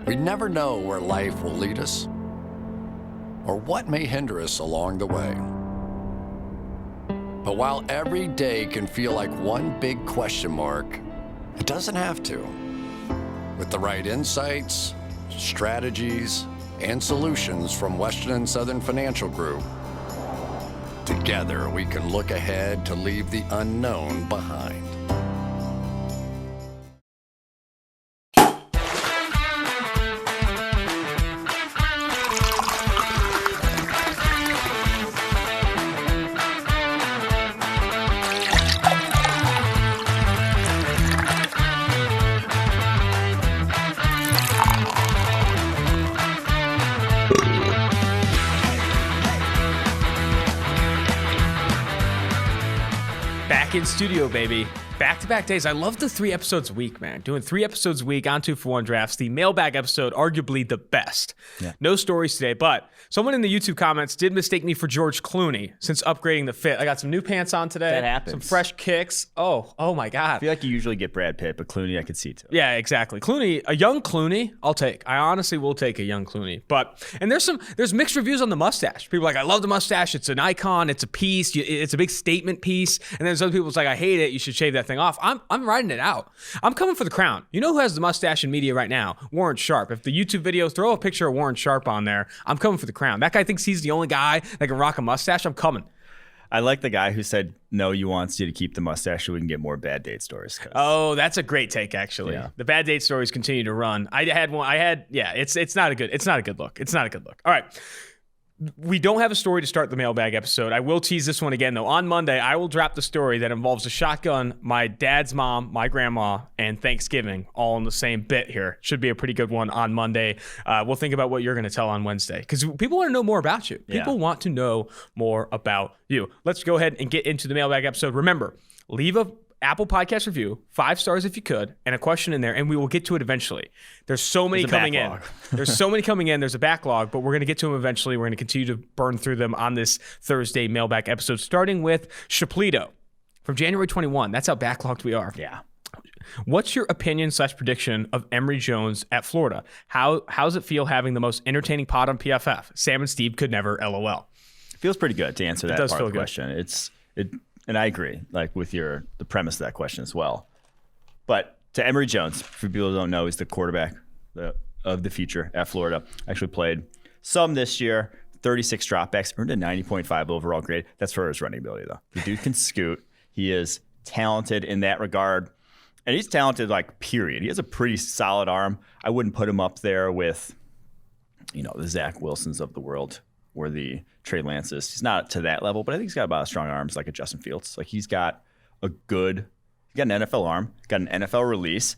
We never know where life will lead us or what may hinder us along the way. But while every day can feel like one big question mark, it doesn't have to. With the right insights, strategies, and solutions from Western and Southern Financial Group, together we can look ahead to leave the unknown behind. In studio, baby. Back-to-back days. I love the 3 episodes a week, man. Doing 3 episodes a week on 2-for-1 drafts. The mailbag episode, arguably the best. Yeah. No stories today, but someone in the YouTube comments did mistake me for George Clooney since upgrading the fit. I got some new pants on today. That happens. Some fresh kicks. Oh my God. I feel like you usually get Brad Pitt, but Clooney I could see too. Yeah, exactly. Clooney, a young Clooney, I'll take. I honestly will take a young Clooney. And there's mixed reviews on the mustache. People are like, I love the mustache. It's an icon. It's a piece. It's a big statement piece. And then there's other people that's like, I hate it. You should shave that thing off. I'm riding it out. I'm coming for the crown. You know who has the mustache in media right now? Warren Sharp. If the YouTube video, throw a picture of Warren Sharp on there. I'm coming for the crown. That guy thinks he's the only guy that can rock a mustache. I'm coming. I like the guy who said, no, you wants you to keep the mustache so we can get more bad date stories. Oh, that's a great take, actually. Yeah. The bad date stories continue to run. It's not a good look. It's not a good look. All right. We don't have a story to start the mailbag episode. I will tease this one again, though. On Monday, I will drop the story that involves a shotgun, my dad's mom, my grandma, and Thanksgiving all in the same bit here. Should be a pretty good one on Monday. We'll think about what you're going to tell on Wednesday because people want to know more about you. People want to know more about you. Let's go ahead and get into the mailbag episode. Remember, leave a Apple Podcast review, 5 stars if you could, and a question in there, and we will get to it eventually. There's so many coming in. There's so many coming in. There's a backlog, but we're going to get to them eventually. We're going to continue to burn through them on this Thursday mailbag episode, starting with Shaplito from January 21. That's how backlogged we are. Yeah. What's your opinion/prediction of Emory Jones at Florida? How's it feel having the most entertaining pod on PFF? Sam and Steve could never LOL. It feels pretty good to answer that part of the question. And I agree, like with the premise of that question as well. But to Emory Jones, for people who don't know, he's the quarterback of the future at Florida. Actually played some this year, 36 dropbacks, earned a 90.5 overall grade. That's for his running ability, though. The dude can scoot. He is talented in that regard. And he's talented, like, period. He has a pretty solid arm. I wouldn't put him up there with, the Zach Wilsons of the world or the Trey Lance's. He's not to that level, but I think he's got about as strong arms like a Justin Fields. Like he's got an NFL arm, got an NFL release.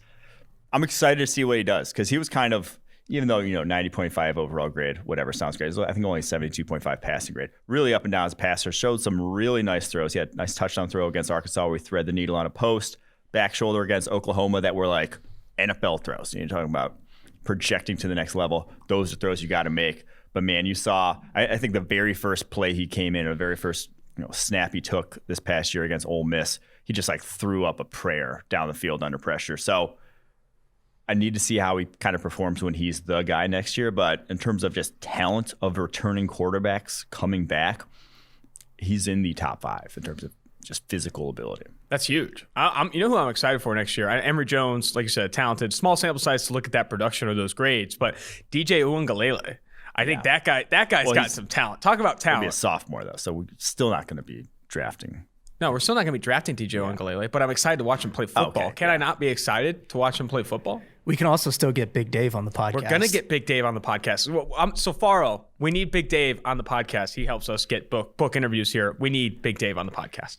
I'm excited to see what he does because he was kind of, even though, 90.5 overall grade, whatever sounds great. I think only 72.5 passing grade. Really up and down as a passer. Showed some really nice throws. He had a nice touchdown throw against Arkansas where he thread the needle on a post. Back shoulder against Oklahoma that were like NFL throws. You're talking about projecting to the next level. Those are throws you got to make. But man, you saw, I think the very first play he came in, or the very first snap he took this past year against Ole Miss, he just like threw up a prayer down the field under pressure. So I need to see how he kind of performs when he's the guy next year. But in terms of just talent of returning quarterbacks coming back, he's in the top 5 in terms of just physical ability. That's huge. You know who I'm excited for next year? Emory Jones, like you said, talented. Small sample size to look at that production or those grades. But DJ Uiagalelei. I think that guy's got some talent. Talk about talent. He'll be a sophomore, though, so we're still not going to be drafting. No, we're still not going to be drafting DJ Uiagalelei, but I'm excited to watch him play football. Okay, Can I not be excited to watch him play football? We can also still get Big Dave on the podcast. We're going to get Big Dave on the podcast. So Faro, we need Big Dave on the podcast. He helps us get book interviews here. We need Big Dave on the podcast.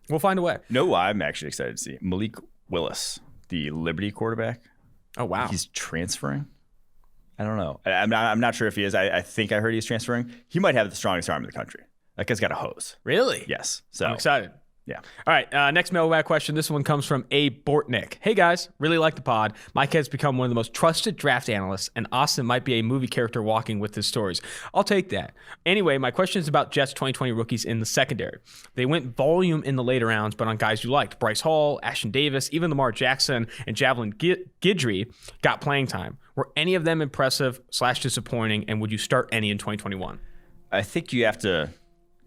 We'll find a way. No, I'm actually excited to see Malik Willis, the Liberty quarterback. Oh, wow. He's transferring. I don't know. I'm not sure if he is. I think I heard he's transferring. He might have the strongest arm in the country. That guy's got a hose. Really? Yes. So I'm excited. Yeah. All right. Next mailbag question. This one comes from A. Bortnick. Hey, guys. Really like the pod. Mike has become one of the most trusted draft analysts, and Austin might be a movie character walking with his stories. I'll take that. Anyway, my question is about Jets 2020 rookies in the secondary. They went volume in the later rounds, but on guys you liked. Bryce Hall, Ashton Davis, even Lamar Jackson, and Javelin Guidry got playing time. Were any of them impressive / disappointing, and would you start any in 2021? I think you have to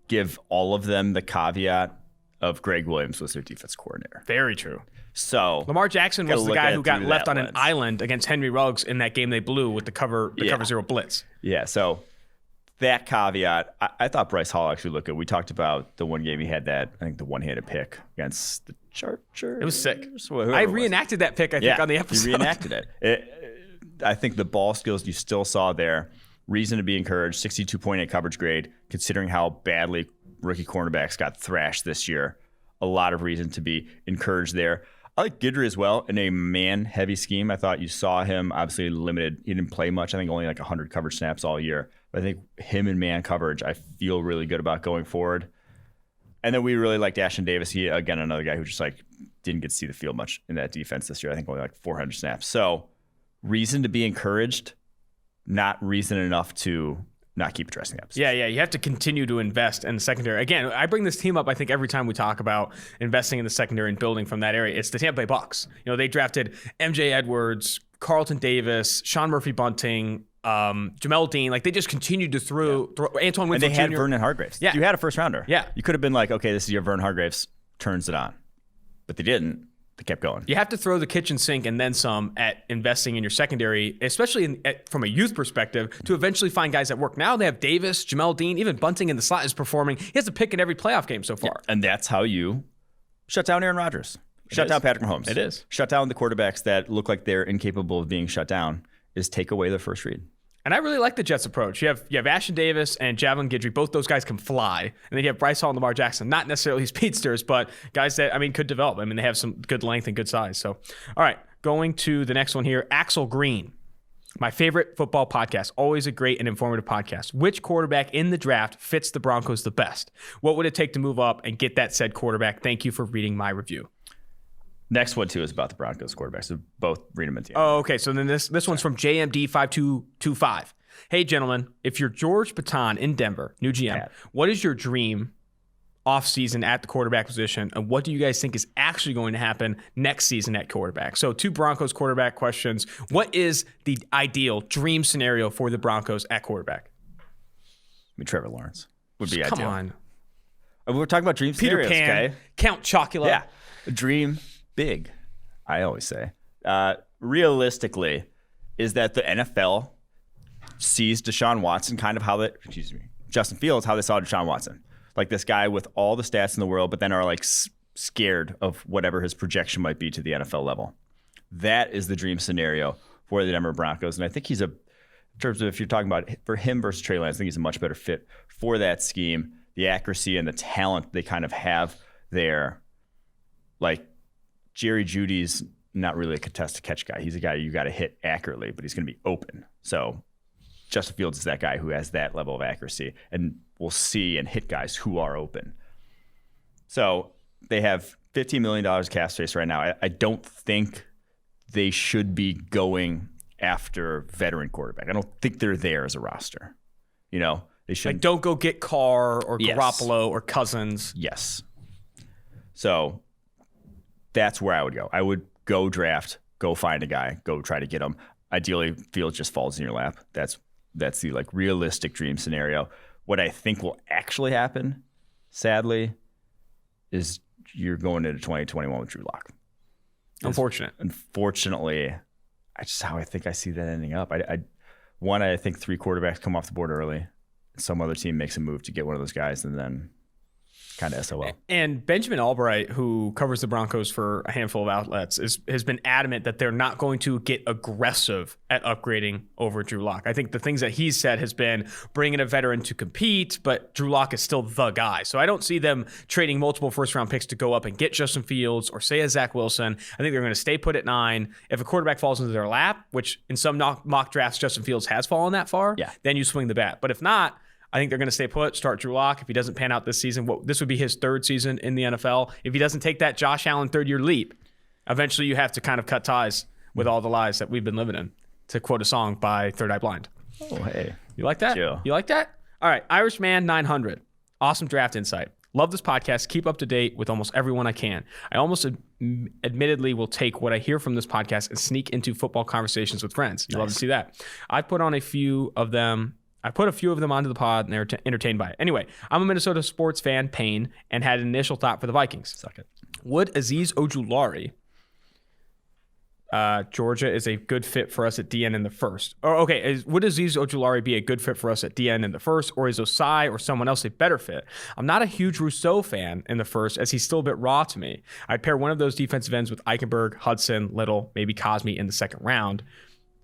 give all of them the caveat of Greg Williams was their defense coordinator. Very true. So Lamar Jackson was the guy who got left on lens. an island against Henry Ruggs in that game they blew with the cover zero blitz. Yeah, so that caveat, I thought Bryce Hall actually looked good. We talked about the one game he had that, I think the one-handed pick against the Chargers. It was sick. I reenacted that pick, I think, on the episode. You reenacted it. I think the ball skills you still saw there, reason to be encouraged, 62.8 coverage grade, considering how badly rookie cornerbacks got thrashed this year. A lot of reason to be encouraged there. I like Guidry as well in a man-heavy scheme. I thought you saw him obviously limited. He didn't play much. I think only like 100 coverage snaps all year. But I think him in man coverage, I feel really good about going forward. And then we really liked Ashton Davis. He, again, another guy who just like didn't get to see the field much in that defense this year. I think only like 400 snaps. So reason to be encouraged, not reason enough to not keep addressing episodes. Yeah. You have to continue to invest in the secondary. Again, I bring this team up, I think, every time we talk about investing in the secondary and building from that area. It's the Tampa Bay Bucks. They drafted MJ Edwards, Carlton Davis, Sean Murphy-Bunting, Jamel Dean. Like, they just continued to throw Antoine Winfield Jr. And they had Vernon Hargreaves. Yeah. You had a first rounder. Yeah. You could have been like, okay, this is your Vernon Hargreaves, turns it on. But they didn't. They kept going. You have to throw the kitchen sink and then some at investing in your secondary, especially from a youth perspective, to eventually find guys that work. Now they have Davis, Jamel Dean, even Bunting in the slot is performing. He has a pick in every playoff game so far. Yeah, and that's how you shut down Aaron Rodgers. Shut down Patrick Mahomes. It is. Shut down the quarterbacks that look like they're incapable of being shut down is take away their first read. And I really like the Jets' approach. You have Ashton Davis and Javelin Guidry. Both those guys can fly. And then you have Bryce Hall and Lamar Jackson. Not necessarily speedsters, but guys that, could develop. They have some good length and good size. So, all right, going to the next one here. Axel Green, my favorite football podcast. Always a great and informative podcast. Which quarterback in the draft fits the Broncos the best? What would it take to move up and get that said quarterback? Thank you for reading my review. Next one, too, is about the Broncos quarterbacks. So both read them at the end. Oh, okay. So then this one's from JMD5225. Hey, gentlemen, if you're George Patton in Denver, new GM, what is your dream offseason at the quarterback position? And what do you guys think is actually going to happen next season at quarterback? So 2 Broncos quarterback questions. What is the ideal dream scenario for the Broncos at quarterback? Trevor Lawrence would be Come ideal. on. We're talking about dream Peter scenarios, Pan, okay? Count Chocula. Yeah. Dream big, I always say. Realistically, is that the NFL sees Deshaun Watson kind of Justin Fields, how they saw Deshaun Watson. Like this guy with all the stats in the world, but then are like scared of whatever his projection might be to the NFL level. That is the dream scenario for the Denver Broncos. And I think in terms of if you're talking about for him versus Trey Lance, I think he's a much better fit for that scheme. The accuracy and the talent they kind of have there. Like Jerry Jeudy's not really a contest-to-catch guy. He's a guy you got to hit accurately, but he's going to be open. So Justin Fields is that guy who has that level of accuracy and will see and hit guys who are open. So they have $15 million cap space right now. I don't think they should be going after veteran quarterback. I don't think they're there as a roster. They should don't go get Carr or Garoppolo or Cousins. Yes. So that's where I would go. I would go draft, go find a guy, go try to get him. Ideally, Fields just falls in your lap. That's the realistic dream scenario. What I think will actually happen, sadly, is you're going into 2021 with Drew Lock. Unfortunately, that's how I think I see that ending up. I think 3 quarterbacks come off the board early. Some other team makes a move to get one of those guys, and then kind of SOL. And Benjamin Albright, who covers the Broncos for a handful of outlets, has been adamant that they're not going to get aggressive at upgrading over Drew Lock. I think the things that he's said has been bringing a veteran to compete, but Drew Lock is still the guy. So I don't see them trading multiple first-round picks to go up and get Justin Fields or say a Zach Wilson. I think they're going to stay put at 9. If a quarterback falls into their lap, which in some mock drafts Justin Fields has fallen that far, then you swing the bat. But if not, I think they're going to stay put, start Drew Lock. If he doesn't pan out this season, this would be his third season in the NFL. If he doesn't take that Josh Allen third-year leap, eventually you have to kind of cut ties with all the lies that we've been living in, to quote a song by Third Eye Blind. Oh, hey. You like that? Chill. You like that? All right, Irishman 900. Awesome draft insight. Love this podcast. Keep up to date with almost everyone I can. I almost admittedly will take what I hear from this podcast and sneak into football conversations with friends. You love to see that. I put a few of them onto the pod, and they're entertained by it. Anyway, I'm a Minnesota sports fan, pain, and had an initial thought for the Vikings. Suck it. Would Azeez Ojulari, Georgia is a good fit for us at DN in the first. Would Azeez Ojulari be a good fit for us at DN in the first, or is Osai or someone else a better fit? I'm not a huge Rousseau fan in the first, as he's still a bit raw to me. I'd pair one of those defensive ends with Eichenberg, Hudson, Little, maybe Cosme in the second round.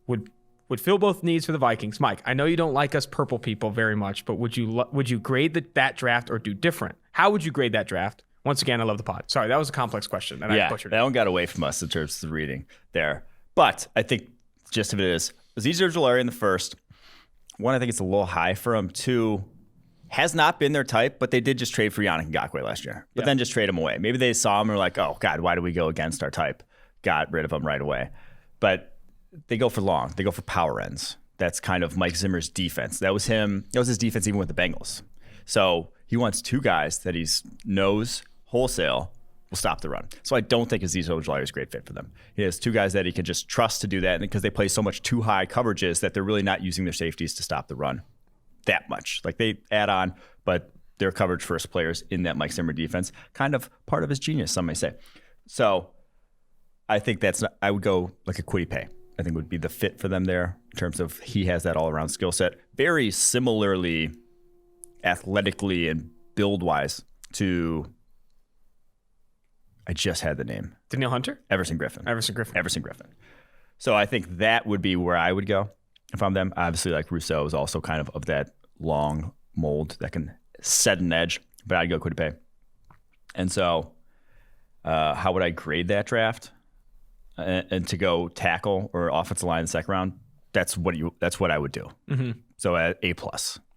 Would fill both needs for the Vikings. Mike, I know you don't like us purple people very much, but would you grade that draft or do different? How would you grade that draft? Once again, I love the pod. Sorry, that was a complex question, and I butchered it. That one got away from us in terms of the reading there. But I think the gist of it is Azeez Ojulari in the first. One, I think it's a little high for him. Two, has not been their type, but they did just trade for Yannick Ngakoue last year. But then just trade him away. Maybe they saw him and were like, oh, God, why do we go against our type? Got rid of him right away. But they go for long. They go for power ends. That's kind of Mike Zimmer's defense. That was him. That was his defense even with the Bengals. So he wants two guys that he knows wholesale will stop the run. So I don't think Azeez Ojulari is a great fit for them. He has two guys that he can just trust to do that, and because they play so much too high coverages that they're really not using their safeties to stop the run that much. Like they add on, but they're coverage first players in that Mike Zimmer defense. Kind of part of his genius, some may say. So I think I would go like a Kwity Paye. I think would be the fit for them there in terms of he has that all-around skill set. Very similarly athletically and build-wise to, I just had the name. Danielle Hunter? Everson Griffin. Everson Griffin. So I think that would be where I would go if I'm them. Obviously, like Rousseau is also kind of that long mold that can set an edge, but I'd go Kwity Paye. And so how would I grade that draft? And to go tackle or offensive line in the second round, that's what I would do. Mm-hmm. So at A+.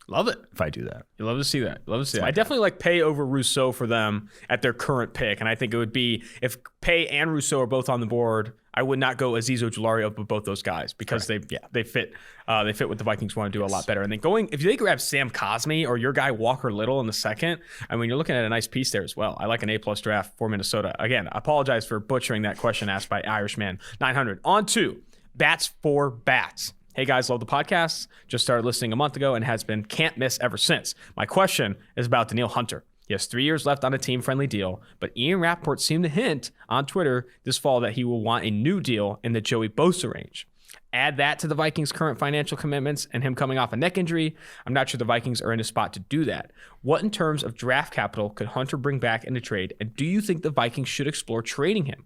Love it. If I do that. You love to see that. I definitely like Paye over Rousseau for them at their current pick. And I think it would be, if Paye and Rousseau are both on the board, I would not go Azeez Ojulari over both those guys because they fit what the Vikings want to do a lot better. And then if they grab Sam Cosme or your guy Walker Little in the second, I mean, you're looking at a nice piece there as well. I like an A+ draft for Minnesota. Again, I apologize for butchering that question asked by Irishman 900. On to Bats for Bats. Hey guys, love the podcast. Just started listening a month ago and has been can't miss ever since. My question is about Danielle Hunter. He has 3 years left on a team-friendly deal, but Ian Rappaport seemed to hint on Twitter this fall that he will want a new deal in the Joey Bosa range. Add that to the Vikings' current financial commitments and him coming off a neck injury, I'm not sure the Vikings are in a spot to do that. What in terms of draft capital could Hunter bring back in a trade, and do you think the Vikings should explore trading him?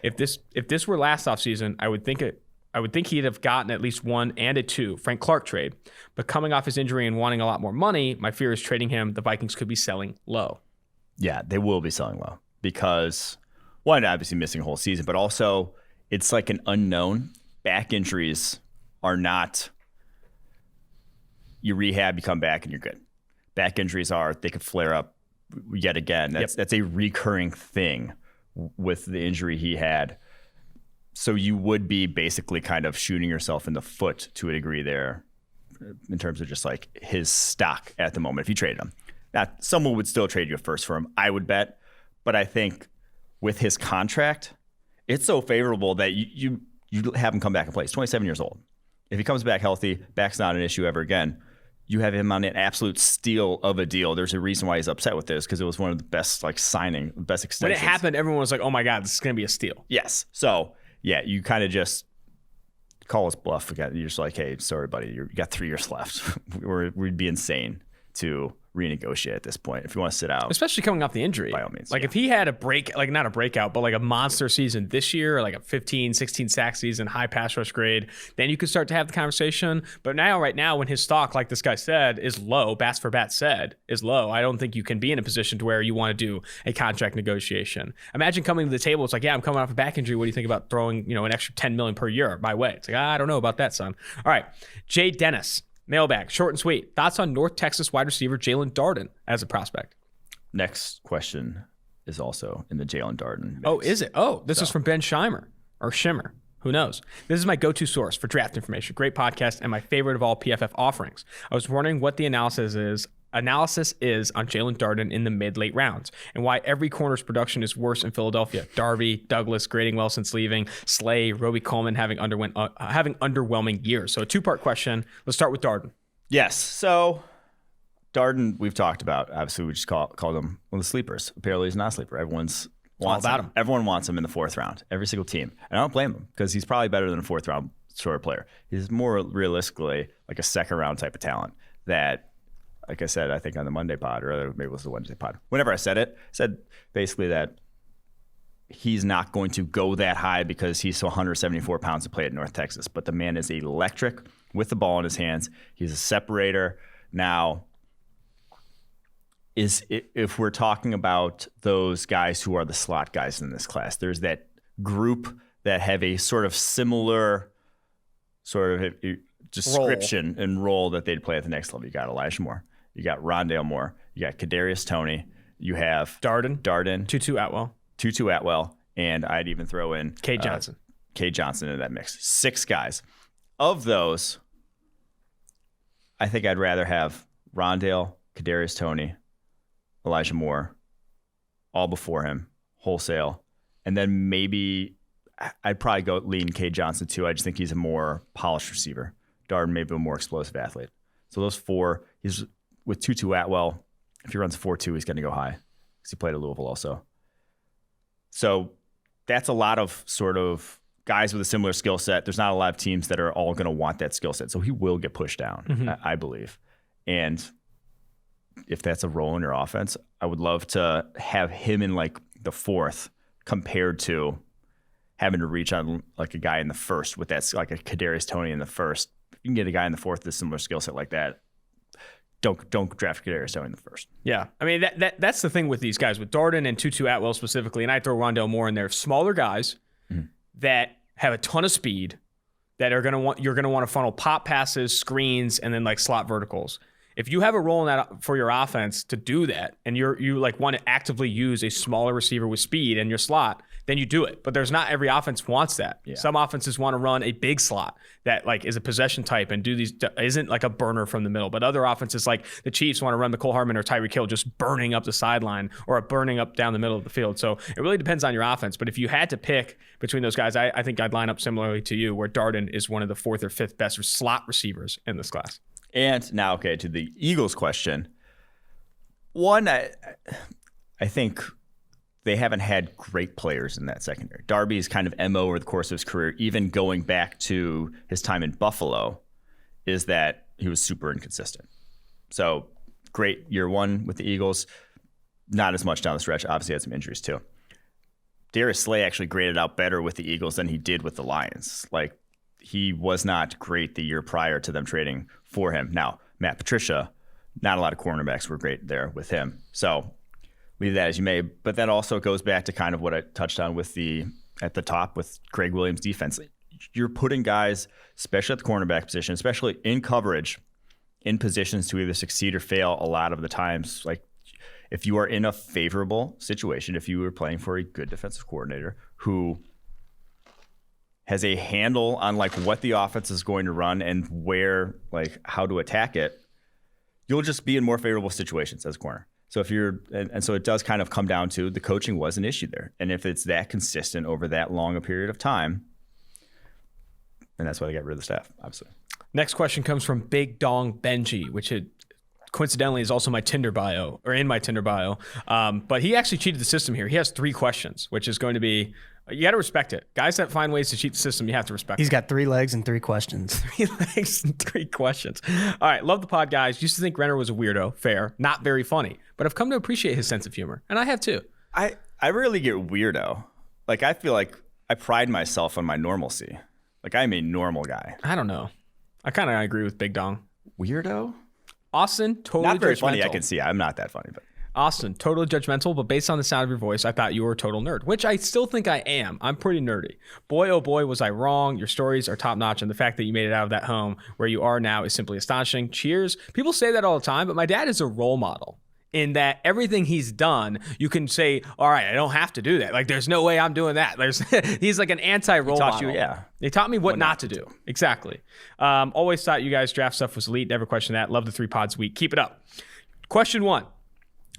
If this were last offseason, I would think he'd have gotten at least 1 and a 2 Frank Clark trade. But coming off his injury and wanting a lot more money, my fear is trading him, the Vikings could be selling low. Yeah, they will be selling low because, one, obviously missing a whole season, but also it's like an unknown. Back injuries are not, you rehab, you come back, and you're good. Back injuries they could flare up yet again. That's a recurring thing with the injury he had. So you would be basically kind of shooting yourself in the foot to a degree there in terms of just like his stock at the moment if you traded him. Now, someone would still trade you a first for him, I would bet. But I think with his contract, it's so favorable that you have him come back and play. He's 27 years old. If he comes back healthy, back's not an issue ever again. You have him on an absolute steal of a deal. There's a reason why he's upset with this because it was one of the best best extensions. When it happened, everyone was like, oh my God, this is going to be a steal. Yes. So, yeah, you kind of just call his bluff. You're just like, hey, sorry, buddy, you got 3 years left. We'd be insane to renegotiate at this point if you want to sit out. Especially coming off the injury. By all means. Like if he had not a breakout, but like a monster season this year, like a 15, 16 sack season, high pass rush grade, then you could start to have the conversation. But right now, when his stock, like this guy said, is low, Bats for Bats said, is low, I don't think you can be in a position to where you want to do a contract negotiation. Imagine coming to the table, it's like, yeah, I'm coming off a back injury. What do you think about throwing, an extra $10 million per year my way? It's like, I don't know about that, son. All right. Jay Dennis. Mailbag, short and sweet. Thoughts on North Texas wide receiver Jalen Darden as a prospect? Next question is also in the Jalen Darden mix. Oh, is it? Oh, this is from Ben Schimmer or Shimmer. Who knows? This is my go-to source for draft information. Great podcast and my favorite of all PFF offerings. I was wondering what the analysis is on Jalen Darden in the mid-late rounds and why every corner's production is worse in Philadelphia. Darby, Douglas grading well since leaving, Slay, Roby Coleman having underwhelming years. So a two-part question. Let's start with Darden. Yes. So Darden, we've talked about. Obviously, we just called him one of the sleepers. Apparently, he's not a sleeper. Everyone wants him in the fourth round. Every single team. And I don't blame him because he's probably better than a fourth round sort of player. He's more realistically like a second round type of talent that, like I said, I think on the Monday pod, or maybe it was the Wednesday pod. Whenever I said basically that he's not going to go that high because he's 174 pounds to play at North Texas. But the man is electric with the ball in his hands. He's a separator. Now, if we're talking about those guys who are the slot guys in this class, there's that group that have a sort of similar sort of description and role that they'd play at the next level. You got Elijah Moore. You got Rondale Moore. You got Kadarius Toney. You have Darden. Tutu Atwell. And I'd even throw in Cade Johnson. Cade Johnson in that mix. 6 guys. Of those, I think I'd rather have Rondale, Kadarius Toney, Elijah Moore, all before him, wholesale. And then maybe I'd probably go lean Cade Johnson too. I just think he's a more polished receiver. Darden maybe a more explosive athlete. So those 4, he's with Tutu Atwell. If he runs 4.2, he's going to go high because he played at Louisville also. So that's a lot of sort of guys with a similar skill set. There's not a lot of teams that are all going to want that skill set. So he will get pushed down, I believe. And if that's a role in your offense, I would love to have him in like the 4th compared to having to reach on like a guy in the 1st with that, like a Kadarius Toney in the 1st. If you can get a guy in the 4th with a similar skill set like that, don't draft Kadarius Toney in the 1st. Yeah. I mean, that's the thing with these guys, with Darden and Tutu Atwell specifically, and I throw Rondale Moore in there, smaller guys that have a ton of speed that you're going to want to funnel pop passes, screens, and then like slot verticals. If you have a role in that for your offense to do that, and you like want to actively use a smaller receiver with speed in your slot, then you do it. But there's not every offense wants that. Yeah. Some offenses want to run a big slot that like is a possession type and isn't like a burner from the middle. But other offenses like the Chiefs want to run Mecole Hardman or Tyreek Hill just burning up the sideline or burning up down the middle of the field. So it really depends on your offense. But if you had to pick between those guys, I think I'd line up similarly to you, where Darden is one of the 4th or 5th best slot receivers in this class. And now, okay, to the Eagles question. One, I think they haven't had great players in that secondary. Darby's kind of MO over the course of his career, even going back to his time in Buffalo, is that he was super inconsistent. So great year 1 with the Eagles, not as much down the stretch. Obviously had some injuries too. Darius Slay actually graded out better with the Eagles than he did with the Lions. Like, he was not great the year prior to them trading for him. Now, Matt Patricia, not a lot of cornerbacks were great there with him. So leave that as you may. But that also goes back to kind of what I touched on with at the top with Craig Williams' defense. You're putting guys, especially at the cornerback position, especially in coverage, in positions to either succeed or fail a lot of the times. Like, if you are in a favorable situation, if you were playing for a good defensive coordinator who has a handle on like what the offense is going to run and where, like how to attack it, you'll just be in more favorable situations as a corner. So if you're, and so it does kind of come down to the coaching was an issue there. And if it's that consistent over that long a period of time, and that's why they got rid of the staff, obviously. Next question comes from Big Dong Benji, which coincidentally is also my Tinder bio, or in my Tinder bio. But he actually cheated the system here. He has 3 questions, which is going to be, you got to respect it. Guys that find ways to cheat the system, you have to respect He's got 3 legs and 3 questions. 3 legs and 3 questions. All right. Love the pod, guys. Used to think Renner was a weirdo. Fair. Not very funny. But I've come to appreciate his sense of humor. And I have too. I rarely get weirdo. Like, I feel like I pride myself on my normalcy. Like, I'm a normal guy. I don't know. I kind of agree with Big Dong. Weirdo? Austin, totally not very funny, I can see. I'm not that funny, but Austin, totally judgmental, but based on the sound of your voice, I thought you were a total nerd, which I still think I am. I'm pretty nerdy. Boy, oh boy, was I wrong. Your stories are top notch, and the fact that you made it out of that home where you are now is simply astonishing. Cheers. People say that all the time, but my dad is a role model in that everything he's done, you can say, all right, I don't have to do that. Like, there's no way I'm doing that. He's like an anti-role model. They taught me what not to do. Exactly. Always thought you guys' draft stuff was elite. Never questioned that. Love the 3 pods a week. Keep it up. Question 1.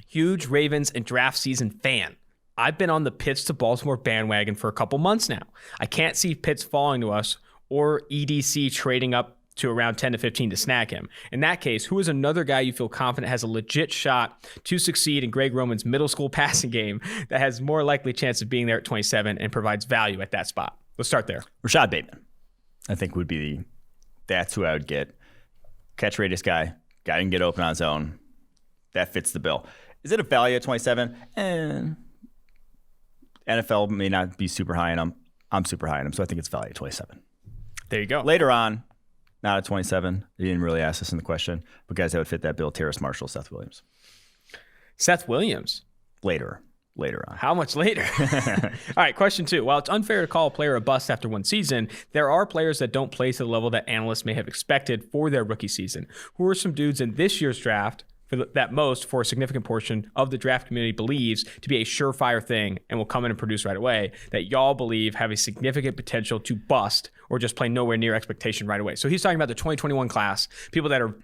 Huge Ravens and draft season fan. I've been on the Pitts to Baltimore bandwagon for a couple months now. I can't see Pitts falling to us or EDC trading up to around 10 to 15 to snag him. In that case, who is another guy you feel confident has a legit shot to succeed in Greg Roman's middle school passing game that has more likely chance of being there at 27 and provides value at that spot? Let's start there. Rashad Bateman, I think would be that's who I would get. Catch radius guy can get open on his own. That fits the bill. Is it a value at 27? NFL may not be super high on him. I'm super high on him, so I think it's value at 27. There you go. Later on, not at 27. They didn't really ask us in the question, but guys that would fit that bill: Terrace Marshall, Seth Williams. Seth Williams? Later on. How much later? All right, question 2. While it's unfair to call a player a bust after one season, there are players that don't play to the level that analysts may have expected for their rookie season. Who are some dudes in this year's draft that most, for a significant portion of the draft community, believes to be a surefire thing and will come in and produce right away, that y'all believe have a significant potential to bust or just play nowhere near expectation right away? So he's talking about the 2021 class, people that are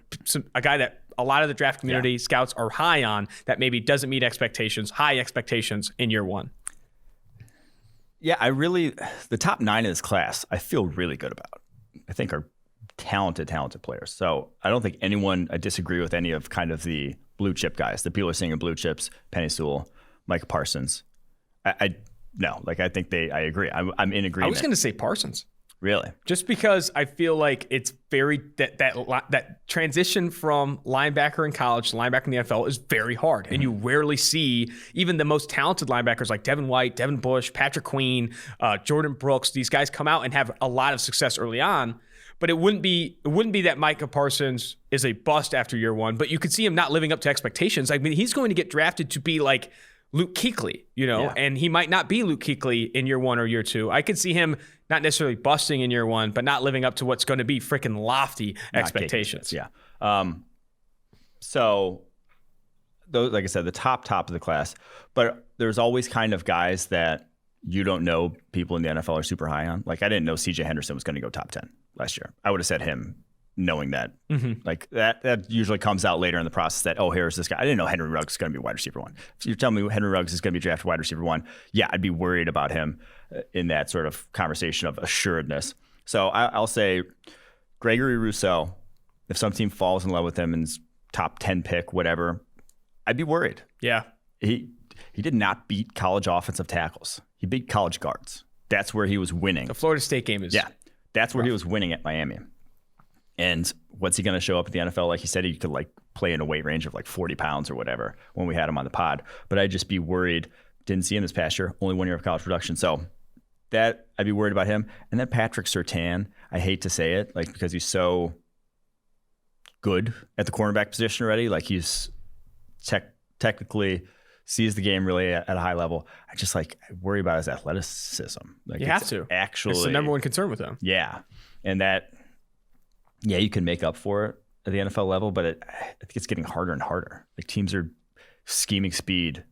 a guy that a lot of the draft community scouts are high on, that maybe doesn't meet high expectations in year 1. Yeah, the top 9 of this class, I feel really good about. I think are talented players. So I don't think I disagree with any of kind of the blue chip guys. The people are seeing in blue chips: Penny Sewell, Micah Parsons. I think I agree. I'm in agreement. I was going to say Parsons. Really? Just because I feel like it's very that transition from linebacker in college to linebacker in the NFL is very hard, and you rarely see even the most talented linebackers like Devin White, Devin Bush, Patrick Queen, Jordan Brooks. These guys come out and have a lot of success early on. But it wouldn't be that Micah Parsons is a bust after year 1, but you could see him not living up to expectations. I mean, he's going to get drafted to be like Luke Kuechly, and he might not be Luke Kuechly in year 1 or year 2. I could see him not necessarily busting in year 1, but not living up to what's going to be freaking lofty expectations. Yeah. So, those, like I said, the top of the class, but there's always kind of guys that you don't know people in the NFL are super high on. Like, I didn't know CJ Henderson was going to go top 10 last year. I would have said him knowing that. Like that usually comes out later in the process that, oh, here's this guy. I didn't know Henry Ruggs is going to be wide receiver 1. If you're telling me Henry Ruggs is going to be drafted wide receiver 1, yeah, I'd be worried about him in that sort of conversation of assuredness. So I'll say Gregory Rousseau, if some team falls in love with him and top 10 pick, whatever, I'd be worried. Yeah. He did not beat college offensive tackles. He beat college guards. That's where he was winning. The Florida State game is... Yeah. That's where he was winning at Miami. And what's he going to show up at the NFL? Like he said, he could play in a weight range of 40 pounds or whatever when we had him on the pod. But I'd just be worried. Didn't see him this past year. Only 1 year of college production. So that I'd be worried about him. And then Patrick Surtain, I hate to say it, because he's so good at the cornerback position already. He's technically sees the game really at a high level. I worry about his athleticism. You have to. Actually, it's the number one concern with him. Yeah. And that, you can make up for it at the NFL level, but I think it's getting harder and harder. Teams are scheming speed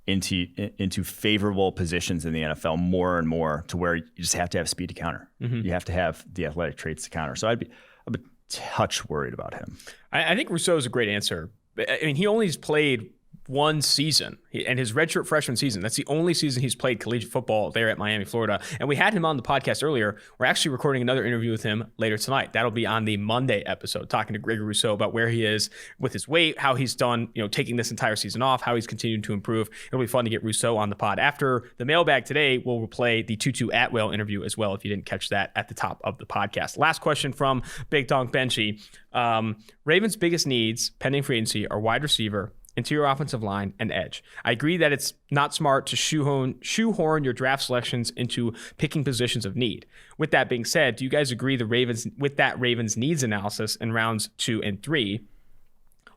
into favorable positions in the NFL more and more, to where you just have to have speed to counter. You have to have the athletic traits to counter. So I'm a touch worried about him. I think Rousseau is a great answer. I mean, he only played 1 season, and his redshirt freshman season. That's the only season he's played collegiate football there at Miami, Florida. And we had him on the podcast earlier. We're actually recording another interview with him later tonight. That'll be on the Monday episode, talking to Gregory Rousseau about where he is with his weight, how he's done, taking this entire season off, how he's continued to improve. It'll be fun to get Rousseau on the pod. After the mailbag today, we'll play the Tutu Atwell interview as well, if you didn't catch that at the top of the podcast. Last question from Big Donk Benchy. Ravens' biggest needs, pending free agency, are wide receiver, interior offensive line, and edge. I agree that it's not smart to shoehorn your draft selections into picking positions of need. With that being said, do you guys agree with that Ravens needs analysis in rounds 2 and 3?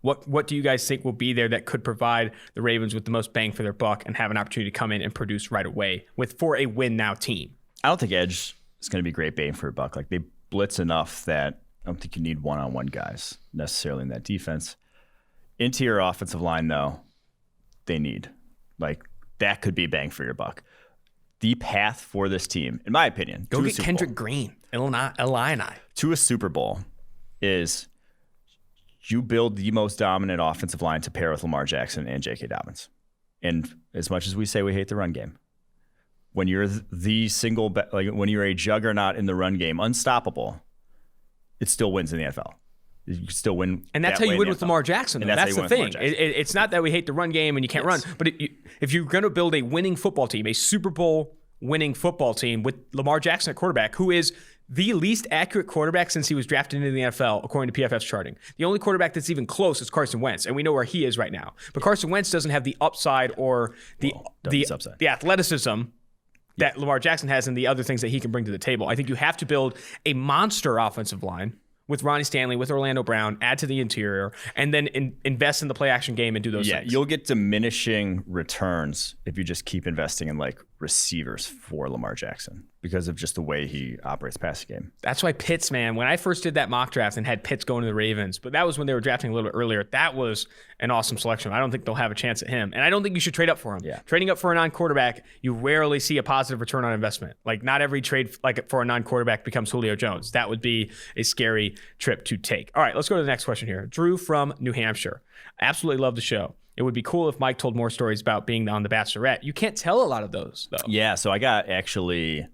What do you guys think will be there that could provide the Ravens with the most bang for their buck and have an opportunity to come in and produce right away for a win now team? I don't think edge is going to be great bang for a buck. Like, they blitz enough that I don't think you need one-on-one guys necessarily in that defense. Interior offensive line, though, they need. Like, that could be bang for your buck. The path for this team, in my opinion, go get Kendrick Green, Illini, to a Super Bowl is you build the most dominant offensive line to pair with Lamar Jackson and J.K. Dobbins. And as much as we say we hate the run game, when you're when you're a juggernaut in the run game, unstoppable, it still wins in the NFL. You can still win. And that's how you win with Lamar Jackson. That's the thing. It's not that we hate the run game and you can't run, but if you're going to build a winning football team, a Super Bowl winning football team with Lamar Jackson at quarterback, who is the least accurate quarterback since he was drafted into the NFL, according to PFF's charting. The only quarterback that's even close is Carson Wentz, and we know where he is right now. But Carson Wentz doesn't have the upside or the athleticism that Lamar Jackson has and the other things that he can bring to the table. I think you have to build a monster offensive line with Ronnie Stanley, with Orlando Brown, add to the interior, and then invest in the play-action game and do those things. You'll get diminishing returns if you just keep investing in, like, receivers for Lamar Jackson because of just the way he operates passing game. That's why Pitts, man, when I first did that mock draft and had Pitts going to the Ravens, but that was when they were drafting a little bit earlier, that was an awesome selection. I don't think they'll have a chance at him. And I don't think you should trade up for him. Yeah. Trading up for a non-quarterback, you rarely see a positive return on investment. Like, not every trade for a non-quarterback becomes Julio Jones. That would be a scary trip to take. All right, let's go to the next question here. Drew from New Hampshire. Absolutely love the show. It would be cool if Mike told more stories about being on The Bachelorette. You can't tell a lot of those, though. Yeah, so I got actually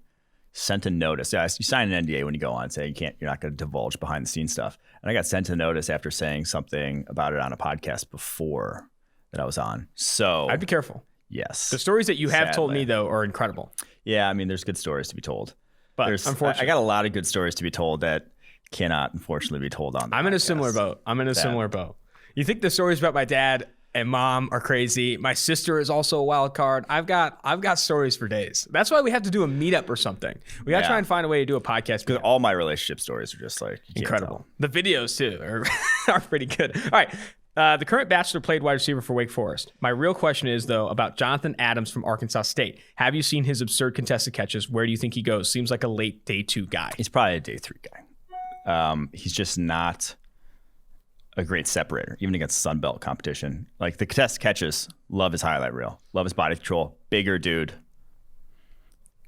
sent a notice. You sign an NDA when you go on, saying you're not going to divulge behind the scenes stuff. And I got sent a notice after saying something about it on a podcast before that I was on. So I'd be careful. Yes. The stories that you have Sadly. told me, though, are incredible. Yeah, I mean, there's good stories to be told. But unfortunately, I got a lot of good stories to be told that cannot, unfortunately, be told on the I'm podcast. in a similar boat. You think the stories about my dad and mom are crazy. My sister is also a wild card. I've got stories for days. That's why we have to do a meetup or something. We got to try and find a way to do a podcast. Because all my relationship stories are just like incredible. The videos too are pretty good. All right. The current Bachelor played wide receiver for Wake Forest. My real question is, though, about Jonathan Adams from Arkansas State. Have you seen his absurd contested catches? Where do you think he goes? Seems like a late day 2 guy. He's probably a day 3 guy. He's just not a great separator, even against Sun Belt competition. Like, the contested catches, love his highlight reel, love his body control, bigger dude.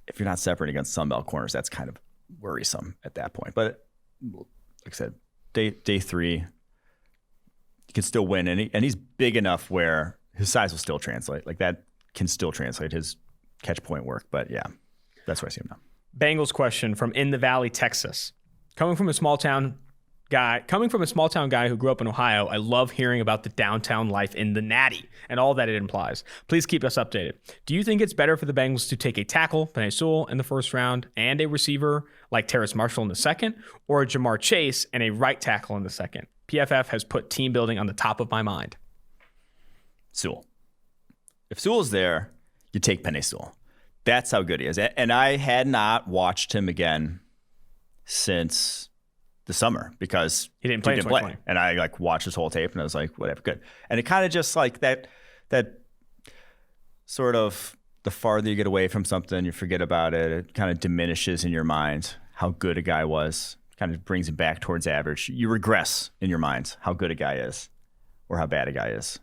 If you're not separating against Sun Belt corners, that's kind of worrisome at that point. But like I said, day 3, he can still win, and he's big enough where his size will still translate. Like, that can still translate his catch point work. But yeah, that's where I see him now. Bengals question from In the Valley, Texas. Coming from a small town guy who grew up in Ohio, I love hearing about the downtown life in the Natty and all that it implies. Please keep us updated. Do you think it's better for the Bengals to take a tackle, Penei Sewell, in the first round and a receiver like Terrace Marshall in the second, or a Jamar Chase and a right tackle in the second? PFF has put team building on the top of my mind. Sewell. If Sewell's there, you take Penei Sewell. That's how good he is. And I had not watched him again since the summer because he didn't play in 2020. And I watched his whole tape and I was like, whatever, good. And it kind of just like that sort of, the farther you get away from something, you forget about it. It kind of diminishes in your mind how good a guy was. Kind of brings it back towards average. You regress in your mind how good a guy is or how bad a guy is.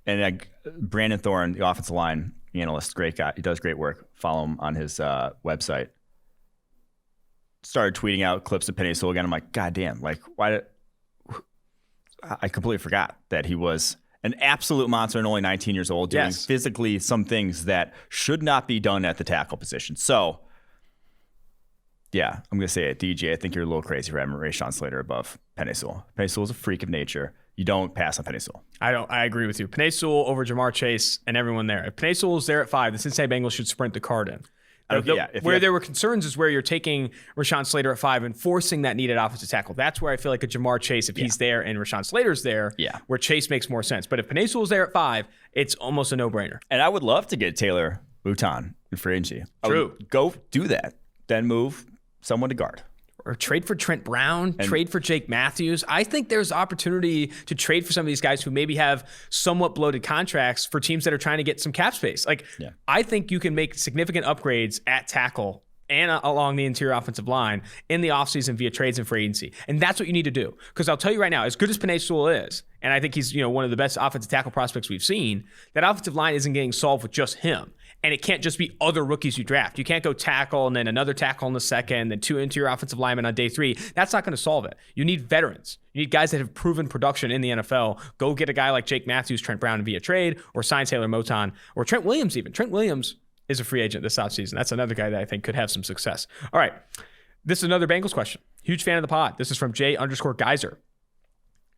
And Brandon Thorne, the offensive line analyst, great guy. He does great work. Follow him on his website. Started tweeting out clips of Penei Sewell again. I'm like, God damn, I completely forgot that he was an absolute monster and only 19 years old, doing physically some things that should not be done at the tackle position. So, yeah, I'm going to say it. DJ, I think you're a little crazy for having Rashawn Slater above Penei Sewell. Penei Sewell's a freak of nature. You don't pass on Penei Sewell. I agree with you. Penei Sewell over Jamar Chase and everyone there. If Penei Sewell's there at 5, the Cincinnati Bengals should sprint the card in. There were concerns is where you're taking Rashawn Slater at 5 and forcing that needed offensive tackle. That's where I feel like a Jamar Chase, if he's there and Rashawn Slater's there, where Chase makes more sense. But if Penei Sewell's there at 5, it's almost a no-brainer. And I would love to get Taylor Bouton in free agency. True. Go do that. Then move someone to guard. or trade for Trent Brown, trade for Jake Matthews. I think there's opportunity to trade for some of these guys who maybe have somewhat bloated contracts for teams that are trying to get some cap space. I think you can make significant upgrades at tackle and along the interior offensive line in the offseason via trades and free agency. And that's what you need to do. Because I'll tell you right now, as good as Penei Sewell is, and I think he's one of the best offensive tackle prospects we've seen, that offensive line isn't getting solved with just him. And it can't just be other rookies you draft. You can't go tackle and then another tackle in the second, then 2 interior offensive linemen on day 3. That's not going to solve it. You need veterans. You need guys that have proven production in the NFL. Go get a guy like Jake Matthews, Trent Brown via trade, or sign Taylor Moton, or Trent Williams even. Trent Williams is a free agent this offseason. That's another guy that I think could have some success. All right. This is another Bengals question. Huge fan of the pod. This is from J_Geyser.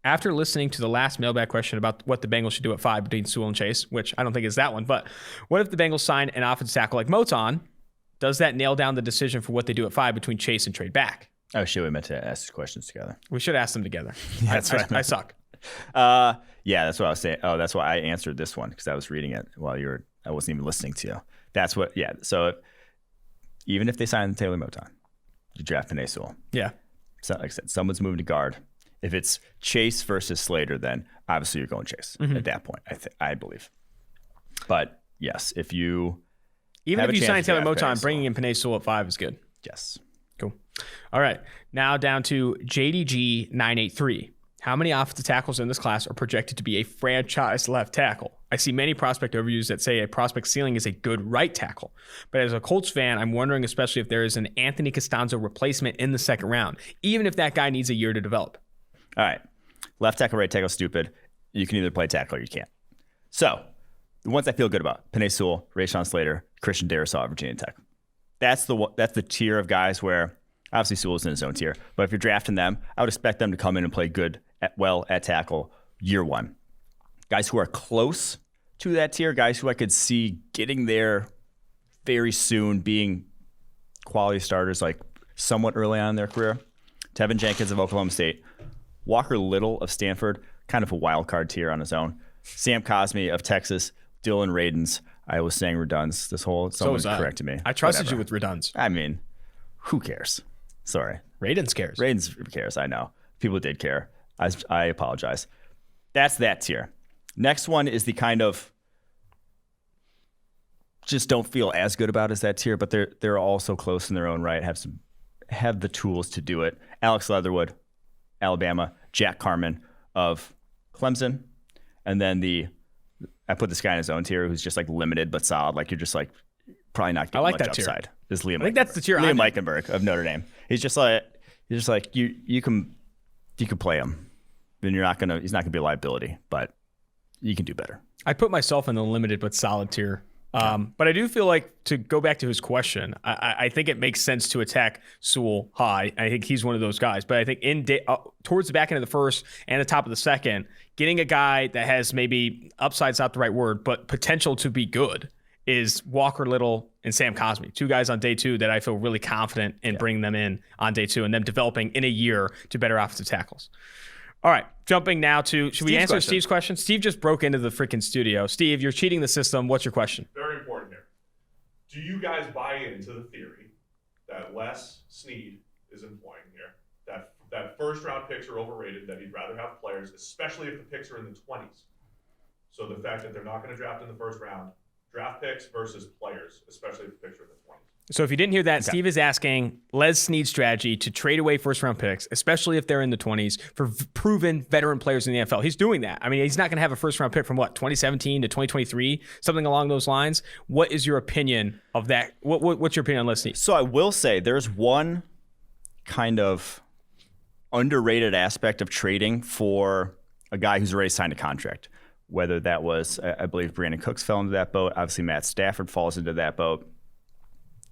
After listening to the last mailbag question about what the Bengals should do at 5 between Sewell and Chase, which I don't think is that one, but what if the Bengals sign an offensive tackle like Moton? Does that nail down the decision for what they do at 5 between Chase and trade back? Oh, shit, we meant to ask these questions together. We should ask them together. That's right. I suck. Yeah, that's what I was saying. Oh, that's why I answered this one, because I was reading it while I wasn't even listening to you. That's what, yeah. So even if they sign Taylor Moton, you draft Penei Sewell. Yeah. So, like I said, someone's moving to guard. If it's Chase versus Slater, then obviously you're going Chase at that point, I believe. But yes, if you sign Taylor Moton, bringing in Penei Sewell at 5 is good. Yes. Cool. All right. Now down to JDG983. How many offensive tackles in this class are projected to be a franchise left tackle? I see many prospect overviews that say a prospect ceiling is a good right tackle. But as a Colts fan, I'm wondering especially if there is an Anthony Costanzo replacement in the second round, even if that guy needs a year to develop. All right. Left tackle, right tackle, stupid. You can either play tackle or you can't. So the ones I feel good about: Penei Sewell, Rashawn Slater, Christian Darrisaw, Virginia Tech. That's the tier of guys where obviously Sewell's in his own tier, but if you're drafting them, I would expect them to come in and play well at tackle year 1. Guys who are close to that tier, guys who I could see getting there very soon, being quality starters like somewhat early on in their career. Tevin Jenkins of Oklahoma State. Walker Little of Stanford, kind of a wild card tier on his own. Sam Cosmi of Texas. Dylan Radins. I was saying Reduns this whole. Someone corrected me. I trusted you with Reduns. I mean, who cares? Sorry. Radins cares. Radins cares. I know. People did care. I apologize. That's that tier. Next one is the kind of just don't feel as good about as that tier, but they're also close in their own right. Have the tools to do it. Alex Leatherwood, Alabama, Jack Carman of Clemson, and then I put this guy in his own tier who's just like limited but solid. Like you're just like probably not getting much upside. Is Liam? I think that's the tier. Liam Eichenberg of Notre Dame. He's just like you can play him, then he's not gonna be a liability, but you can do better. I put myself in the limited but solid tier. But I do feel like, to go back to his question, I think it makes sense to attack Sewell high. I think he's one of those guys. But I think towards the back end of the first and the top of the second, getting a guy that has maybe upside's not the right word, but potential to be good is Walker Little and Sam Cosmi, 2 guys on day 2 that I feel really confident in bringing them in on day 2 and them developing in a year to better offensive tackles. All right, jumping now to, should we answer Steve's question? Steve just broke into the freaking studio. Steve, you're cheating the system. What's your question? Very important here. Do you guys buy into the theory that Les Snead is employing here, that first-round picks are overrated, that he'd rather have players, especially if the picks are in the 20s? So the fact that they're not going to draft in the first round, draft picks versus players, especially if the picks are in the 20s. So if you didn't hear that, Steve is asking Les Snead's strategy to trade away first-round picks, especially if they're in the 20s, for proven veteran players in the NFL. He's doing that. I mean, he's not going to have a first-round pick from 2017 to 2023, something along those lines. What is your opinion of that? What's your opinion on Les Snead? So I will say there's one kind of underrated aspect of trading for a guy who's already signed a contract. Whether that was, I believe Brandon Cooks fell into that boat. Obviously, Matt Stafford falls into that boat.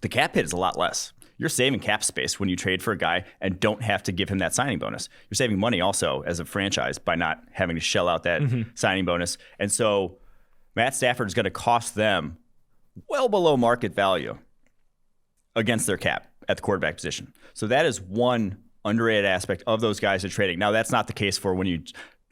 The cap hit is a lot less. You're saving cap space when you trade for a guy and don't have to give him that signing bonus. You're saving money also as a franchise by not having to shell out that signing bonus. And so Matt Stafford is going to cost them well below market value against their cap at the quarterback position. So that is one underrated aspect of those guys are trading. Now, that's not the case for when you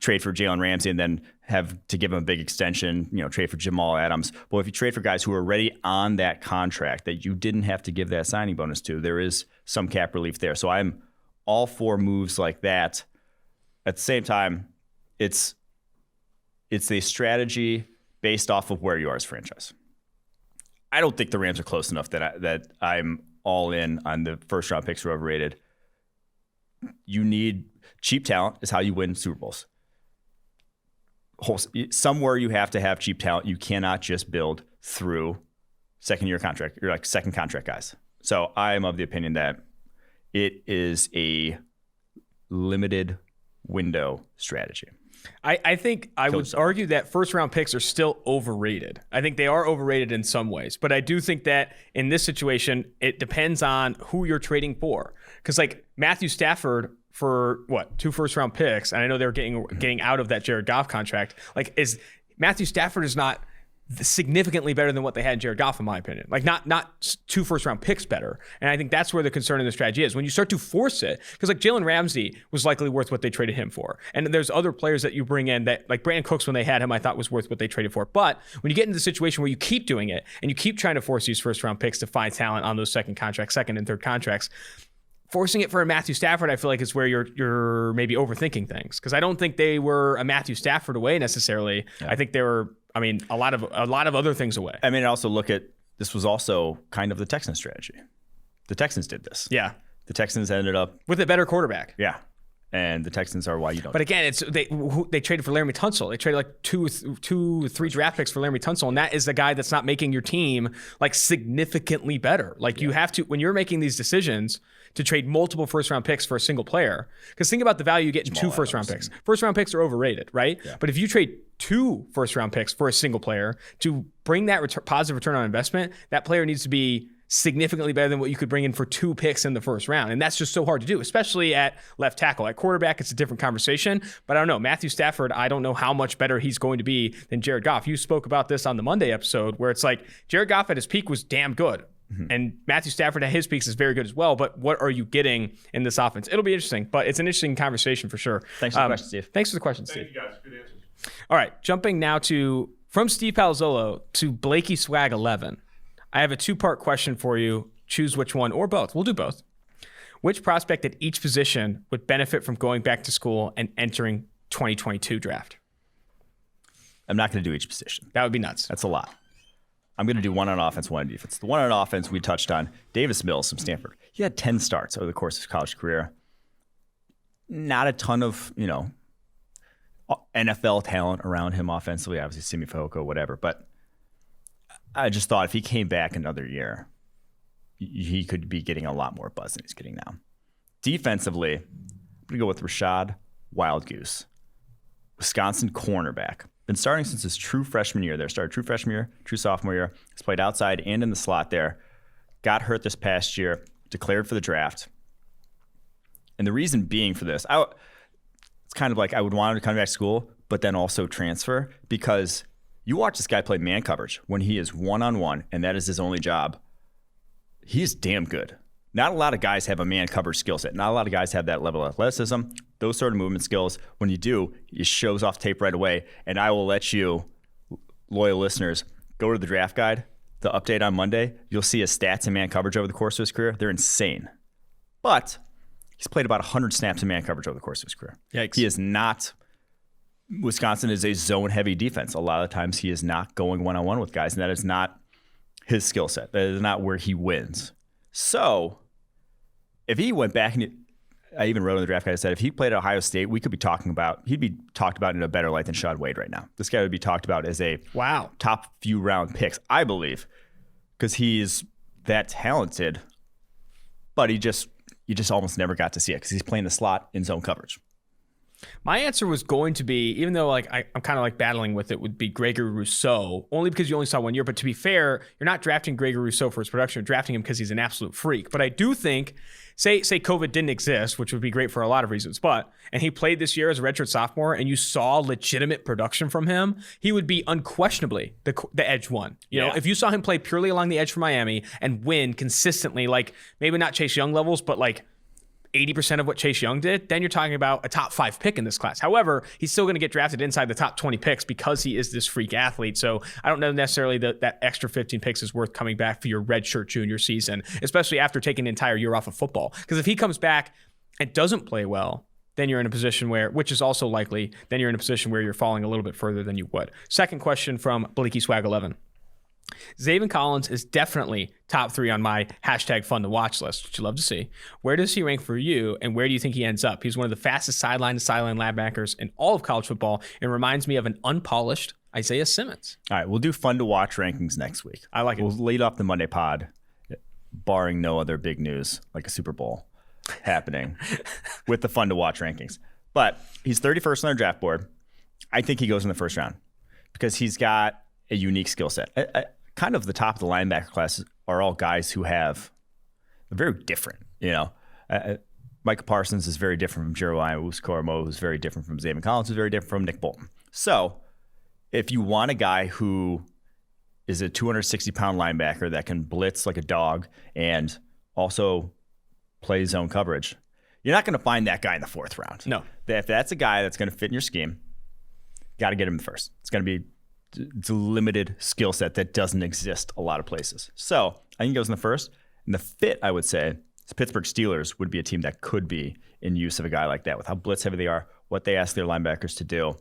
trade for Jalen Ramsey and then have to give him a big extension, trade for Jamal Adams. Well, if you trade for guys who are already on that contract that you didn't have to give that signing bonus to, there is some cap relief there. So I'm all for moves like that. At the same time, it's a strategy based off of where you are as a franchise. I don't think the Rams are close enough that I'm all in on the first round picks are overrated. You need cheap talent is how you win Super Bowls. Somewhere you have to have cheap talent. You cannot just build through second-year contract. You're like second contract guys. So I am of the opinion that it is a limited window strategy. I think I would argue that first-round picks are still overrated. I think they are overrated in some ways. But I do think that in this situation, it depends on who you're trading for. Because, like, Matthew Stafford for, 2 first-round picks, and I know they're getting out of that Jared Goff contract. Like, Matthew Stafford is not significantly better than what they had in Jared Goff, in my opinion. Like, not 2 first-round picks better. And I think that's where the concern in the strategy is. When you start to force it, because like Jalen Ramsey was likely worth what they traded him for. And there's other players that you bring in that, like Brandon Cooks, when they had him, I thought was worth what they traded for. But when you get into the situation where you keep doing it and you keep trying to force these first-round picks to find talent on those second and third contracts, forcing it for a Matthew Stafford, I feel like is where you're maybe overthinking things. Because I don't think they were a Matthew Stafford away necessarily. Yeah. I think they were, a lot of other things away. Also look at, this was also kind of the Texans strategy. The Texans did this. Yeah. The Texans ended up with a better quarterback. Yeah. And the Texans are why you don't. But again, they traded for Laramie Tunsil. They traded like two, 3 draft picks for Laramie Tunsil, and that is the guy that's not making your team like significantly better. Like you have to, when you're making these decisions, to trade multiple first-round picks for a single player. Because think about the value you get in 2 first-round picks. First-round picks are overrated, right? Yeah. But if you trade 2 first-round picks for a single player to bring that positive return on investment, that player needs to be significantly better than what you could bring in for 2 picks in the first round. And that's just so hard to do, especially at left tackle. At quarterback, it's a different conversation. But I don't know. Matthew Stafford, I don't know how much better he's going to be than Jared Goff. You spoke about this on the Monday episode where it's like Jared Goff at his peak was damn good. Mm-hmm. And Matthew Stafford at his peaks is very good as well. But what are you getting in this offense? It'll be interesting, but it's an interesting conversation for sure. Thanks for the question, Steve. Thanks for the question, Steve. Thank you guys. Good answers. All right, jumping now from Steve Palazzolo to Blakey Swag 11. I have a 2-part question for you. Choose which one or both. We'll do both. Which prospect at each position would benefit from going back to school and entering 2022 draft? I'm not going to do each position. That would be nuts. That's a lot. I'm going to do one on offense, one on defense. The one on offense we touched on, Davis Mills from Stanford. He had 10 starts over the course of his college career. Not a ton of, NFL talent around him offensively. Obviously, Simi Fehoko, whatever. But I just thought if he came back another year, he could be getting a lot more buzz than he's getting now. Defensively, I'm going to go with Rashad Wildgoose, Wisconsin cornerback. Been starting since his true freshman year there. Started true freshman year, true sophomore year. He's played outside and in the slot there. Got hurt this past year. Declared for the draft. And the reason being for this, it's kind of like I would want him to come back to school, but then also transfer, because you watch this guy play man coverage when he is one-on-one, and that is his only job. He's damn good. Not a lot of guys have a man coverage skill set. Not a lot of guys have that level of athleticism, those sort of movement skills. When you do, it shows off tape right away. And I will let you, loyal listeners, go to the draft guide, the update on Monday. You'll see his stats in man coverage over the course of his career. They're insane. But he's played about 100 snaps in man coverage over the course of his career. Yikes. He is not, Wisconsin is a zone-heavy defense. A lot of times he is not going one-on-one with guys, and that is not his skill set. That is not where he wins. So if he went back, and I even wrote in the draft guide, I said, if he played at Ohio State, he'd be talked about in a better light than Shaun Wade right now. This guy would be talked about as a top few round picks, I believe, because he's that talented, but you just almost never got to see it because he's playing the slot in zone coverage. My answer was going to be, even though I'm kind of like battling with it, would be Gregory Rousseau, only because you only saw 1 year. But to be fair, you're not drafting Gregory Rousseau for his production. You're drafting him because he's an absolute freak. But I do think, say COVID didn't exist, which would be great for a lot of reasons, and he played this year as a redshirt sophomore, and you saw legitimate production from him, he would be unquestionably the edge one. You know, if you saw him play purely along the edge for Miami and win consistently, like maybe not Chase Young levels, but like 80% of what Chase Young did, then you're talking about a top 5 pick in this class. However, he's still going to get drafted inside the top 20 picks because he is this freak athlete. So I don't know necessarily that extra 15 picks is worth coming back for your redshirt junior season, especially after taking an entire year off of football. Because if he comes back and doesn't play well, then you're in a position where, which is also likely, then you're in a position where you're falling a little bit further than you would. Second question from Bleaky Swag 11. Zaven Collins is definitely top 3 on my hashtag fun to watch list, which you love to see. Where does he rank for you, and where do you think he ends up? He's one of the fastest sideline-to-sideline linebackers in all of college football and reminds me of an unpolished Isaiah Simmons. All right, we'll do fun to watch rankings next week. I like it. We'll lead off the Monday pod, barring no other big news like a Super Bowl happening, with the fun to watch rankings. But he's 31st on our draft board. I think he goes in the first round because he's got a unique skill set. Kind of the top of the linebacker class are all guys who have very different, Micah Parsons is very different from Jeremiah Owusu-Koramoah, who's very different from Zaven Collins, who's very different from Nick Bolton. So if you want a guy who is a 260-pound linebacker that can blitz like a dog and also play zone coverage, you're not going to find that guy in the 4th round. No. If that's a guy that's going to fit in your scheme, got to get him in the first. It's going to be a limited skill set that doesn't exist a lot of places. So I think he goes in the first. And the fit, I would say, the Pittsburgh Steelers would be a team that could be in use of a guy like that with how blitz heavy they are, what they ask their linebackers to do.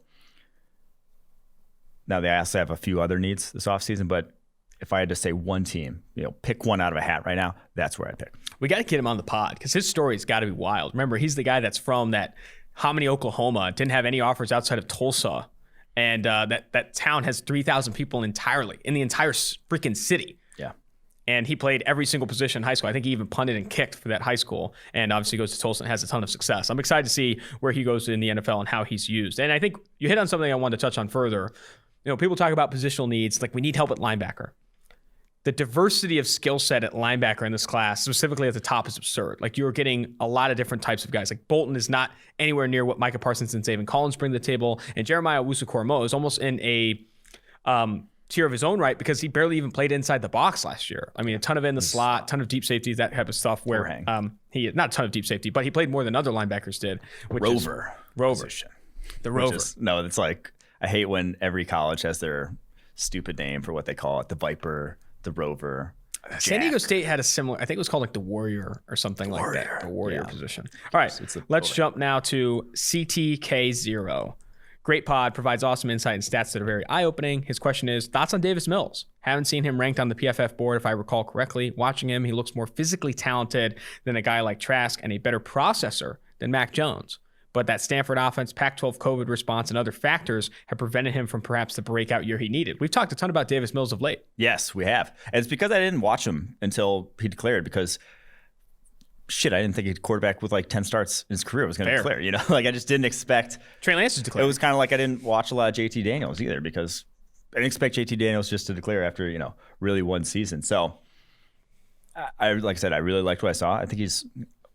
Now, they also have a few other needs this offseason, but if I had to say one team, pick one out of a hat right now, that's where I pick. We got to get him on the pod because his story's got to be wild. Remember, he's the guy that's from that Hominy, Oklahoma, didn't have any offers outside of Tulsa. And that town has 3,000 people entirely in the entire freaking city. Yeah. And he played every single position in high school. I think he even punted and kicked for that high school. And obviously goes to Tulsa and has a ton of success. I'm excited to see where he goes in the NFL and how he's used. And I think you hit on something I wanted to touch on further. People talk about positional needs. Like, we need help at linebacker. The diversity of skill set at linebacker in this class, specifically at the top, is absurd. Like, you're getting a lot of different types of guys. Like, Bolton is not anywhere near what Micah Parsons and Zaven Collins bring to the table. And Jeremiah Owusu-Koramoah is almost in a tier of his own right because he barely even played inside the box last year. I mean, a ton of in the slot, ton of deep safeties, that type of stuff where he not a ton of deep safety, but he played more than other linebackers did. Rover. Position. The Rover. It's like, I hate when every college has their stupid name for what they call it. The Viper, the Rover. San Diego State had a similar, I think it was called like the Warrior or something like that. The Warrior position. All right, let's jump now to CTK0. Great pod, provides awesome insight and stats that are very eye-opening. His question is, thoughts on Davis Mills? Haven't seen him ranked on the PFF board, if I recall correctly. Watching him, he looks more physically talented than a guy like Trask and a better processor than Mac Jones. But that Stanford offense, Pac-12 COVID response, and other factors have prevented him from perhaps the breakout year he needed. We've talked a ton about Davis Mills of late. Yes, we have. And it's because I didn't watch him until he declared because, I didn't think he'd quarterback with like 10 starts in his career was going to declare. I just didn't expect. Trey Lance is declared. It was kind of like I didn't watch a lot of JT Daniels either because I didn't expect JT Daniels just to declare after, really one season. So, like I said, I really liked what I saw. I think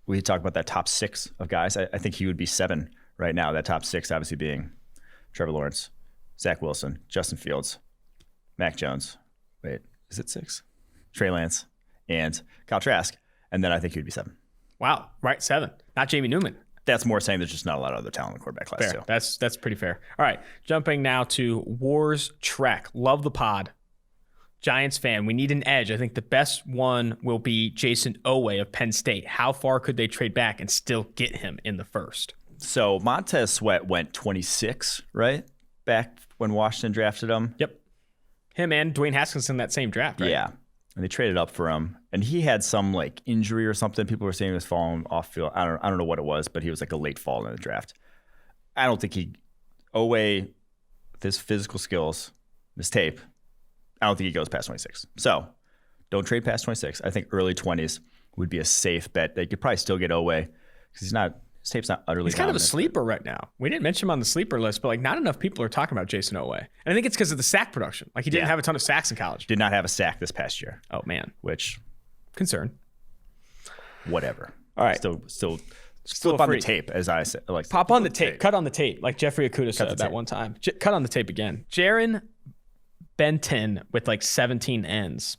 we talk about that top 6 of guys. I think he would be 7 right now. That top 6 obviously being Trevor Lawrence, Zach Wilson, Justin Fields, Mac Jones. Wait, is it 6? Trey Lance and Kyle Trask. And then I think he would be 7. Wow, right, 7. Not Jamie Newman. That's more saying there's just not a lot of other talent in the quarterback class. Fair. Too. That's pretty fair. All right, jumping now to Wars Trek. Love the pod. Giants fan, we need an edge. I think the best one will be Jason Oweh of Penn State. How far could they trade back and still get him in the first? So Montez Sweat went 26, right? Back when Washington drafted him. Yep. Him and Dwayne Haskins in that same draft, right? Yeah. And they traded up for him. And he had some like injury or something. People were saying he was falling off field. I don't know what it was, but he was like a late fall in the draft. I don't think Oweh, with his physical skills, his tape, I don't think he goes past 26. So don't trade past 26. I think early 20s would be a safe bet. They could probably still get Oweh because his tape's not utterly He's kind of a sleeper right now. We didn't mention him on the sleeper list, but like not enough people are talking about Jason Oweh. And I think it's because of the sack production. Like he didn't have a ton of sacks in college. Did not have a sack this past year. Oh, man. Which, concern. Whatever. All right. Still flip on the tape, as I said. Like pop on the tape. Cut on the tape, like Jeffrey Okudah said that one time. Cut on the tape again. Jaron Benton with like 17 N's.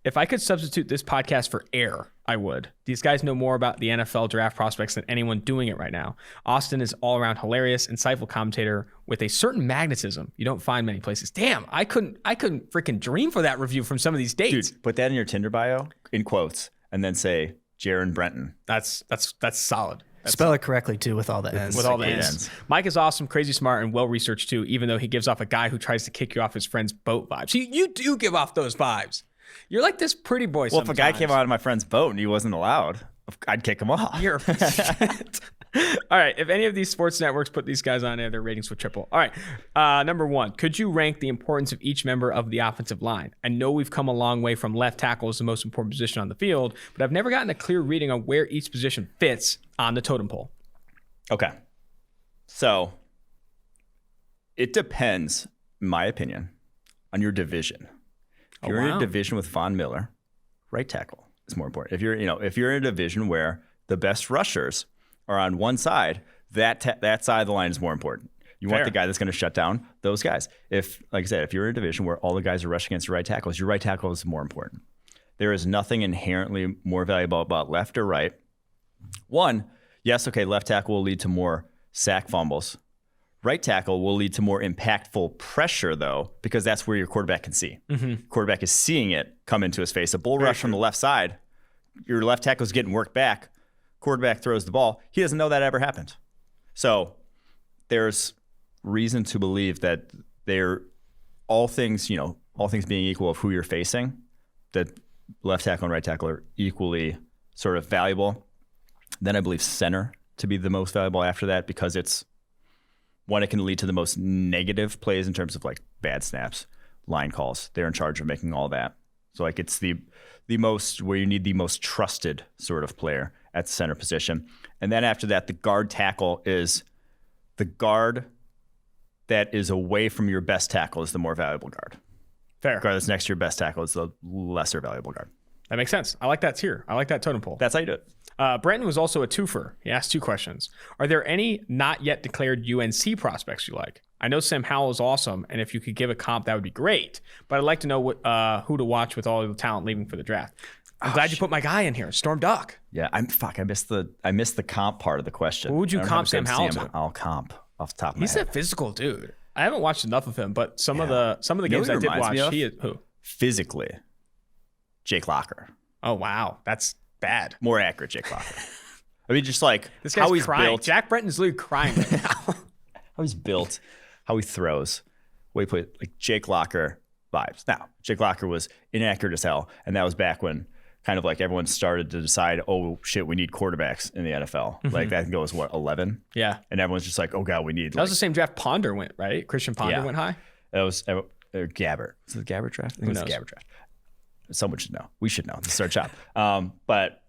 If I could substitute this podcast for air, I would. These guys know more about the NFL draft prospects than anyone doing it right now. Austin is all-around hilarious, insightful commentator with a certain magnetism you don't find many places. Damn, I couldn't freaking dream for that review from some of these dates. Dude, put that in your Tinder bio in quotes and then say Jaron Brenton. That's solid. Spell it correctly too, with all the ends. With all the ends. Mike is awesome, crazy smart, and well researched too. Even though he gives off a guy who tries to kick you off his friend's boat vibes. You do give off those vibes. You're like this pretty boy. Well, if a guy came out of my friend's boat and he wasn't allowed, I'd kick him off. You're all right. If any of these sports networks put these guys on there, their ratings would triple. All right. Number one, could you rank the importance of each member of the offensive line? I know we've come a long way from left tackle as the most important position on the field, but I've never gotten a clear reading on where each position fits on the totem pole. Okay. So it depends, in my opinion, on your division. If you're in a division with Von Miller, right tackle is more important. If you're in a division where the best rushers are on one side, that side of the line is more important. You want the guy that's going to shut down those guys. If, like I said, if you're in a division where all the guys are rushing against your right tackles, your right tackle is more important. There is nothing inherently more valuable about left or right. One, yes, okay, left tackle will lead to more sack fumbles. Right tackle will lead to more impactful pressure, though, because that's where your quarterback can see. Mm-hmm. Quarterback is seeing it come into his face. A bull rush from the left side, your left tackle is getting worked back. Quarterback throws the ball. He doesn't know that ever happened. So there's reason to believe that all things being equal of who you're facing, that left tackle and right tackle are equally sort of valuable. Then I believe center to be the most valuable after that, because it's one, it can lead to the most negative plays in terms of like bad snaps, line calls. They're in charge of making all that. So like it's the most where you need the most trusted sort of player at the center position. And then after that, the guard tackle is the guard that is away from your best tackle is the more valuable guard. Fair. The guard that's next to your best tackle is the lesser valuable guard. That makes sense. I like that tier. I like that totem pole. That's how you do it. Brenton was also a twofer. He asked 2 questions. Are there any not yet declared UNC prospects you like? I know Sam Howell is awesome, and if you could give a comp, that would be great. But I'd like to know who to watch with all the talent leaving for the draft. I'm glad you put my guy in here, Storm Duck. Yeah, I missed the comp part of the question. Who would you comp Sam Howell to? I'll comp off the top of my head. He's a physical dude. I haven't watched enough of him, but some of the games I did watch, he is who? Physically, Jake Locker. Oh wow, that's bad. More accurate, Jake Locker. I mean, just like this guy's how he's crying. built. Jack Brenton's literally crying right now. How he's built, how he throws, way he plays, like Jake Locker vibes. Now, Jake Locker was inaccurate as hell, and that was back when kind of like everyone started to decide, oh shit, we need quarterbacks in the NFL. Mm-hmm. Like that goes 11? Yeah. And everyone's just like, oh god, we need. That was the same draft Ponder went, right? Christian Ponder went high. That was Gabbert. Was it the Gabbert draft? I think it was the Gabbert draft. Someone should know. We should know. This is our job. But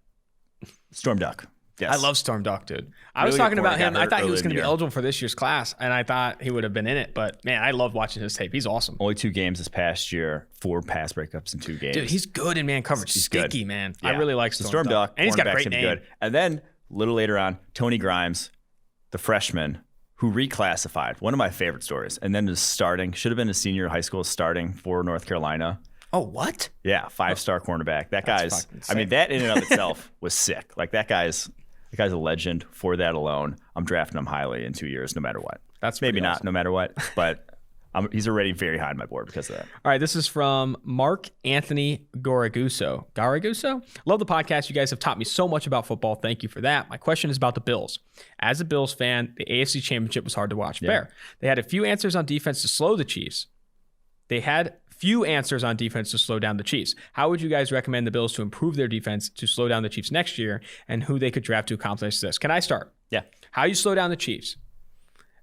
Storm Duck. Yes. I love Storm Duck, dude. I was talking about him. I thought he was going to be eligible for this year's class, and I thought he would have been in it. But, man, I love watching his tape. He's awesome. Only 2 games this past year, 4 pass breakups in 2 games. Dude, he's good in man coverage. He's sticky, good. Man. Yeah. I really like Storm Duck. And he's got a great name. Good. And then, a little later on, Tony Grimes, the freshman, who reclassified. One of my favorite stories. And then is starting, should have been a senior high school starting for North Carolina. Oh, what? Yeah, 5-star cornerback. That guy's, I mean, that in and of itself was sick. Like, that guy's a legend for that alone. I'm drafting him highly in 2 years, no matter what. That's maybe not awesome. No matter what, but he's already very high on my board because of that. All right, this is from Mark Anthony Garaguso. Love the podcast. You guys have taught me so much about football. Thank you for that. My question is about the Bills. As a Bills fan, the AFC Championship was hard to watch. Yeah. Fair. They had a few answers on defense to slow the Chiefs. Down the Chiefs. How would you guys recommend the Bills to improve their defense to slow down the Chiefs next year, and who they could draft to accomplish this? Can I start? Yeah. How you slow down the Chiefs?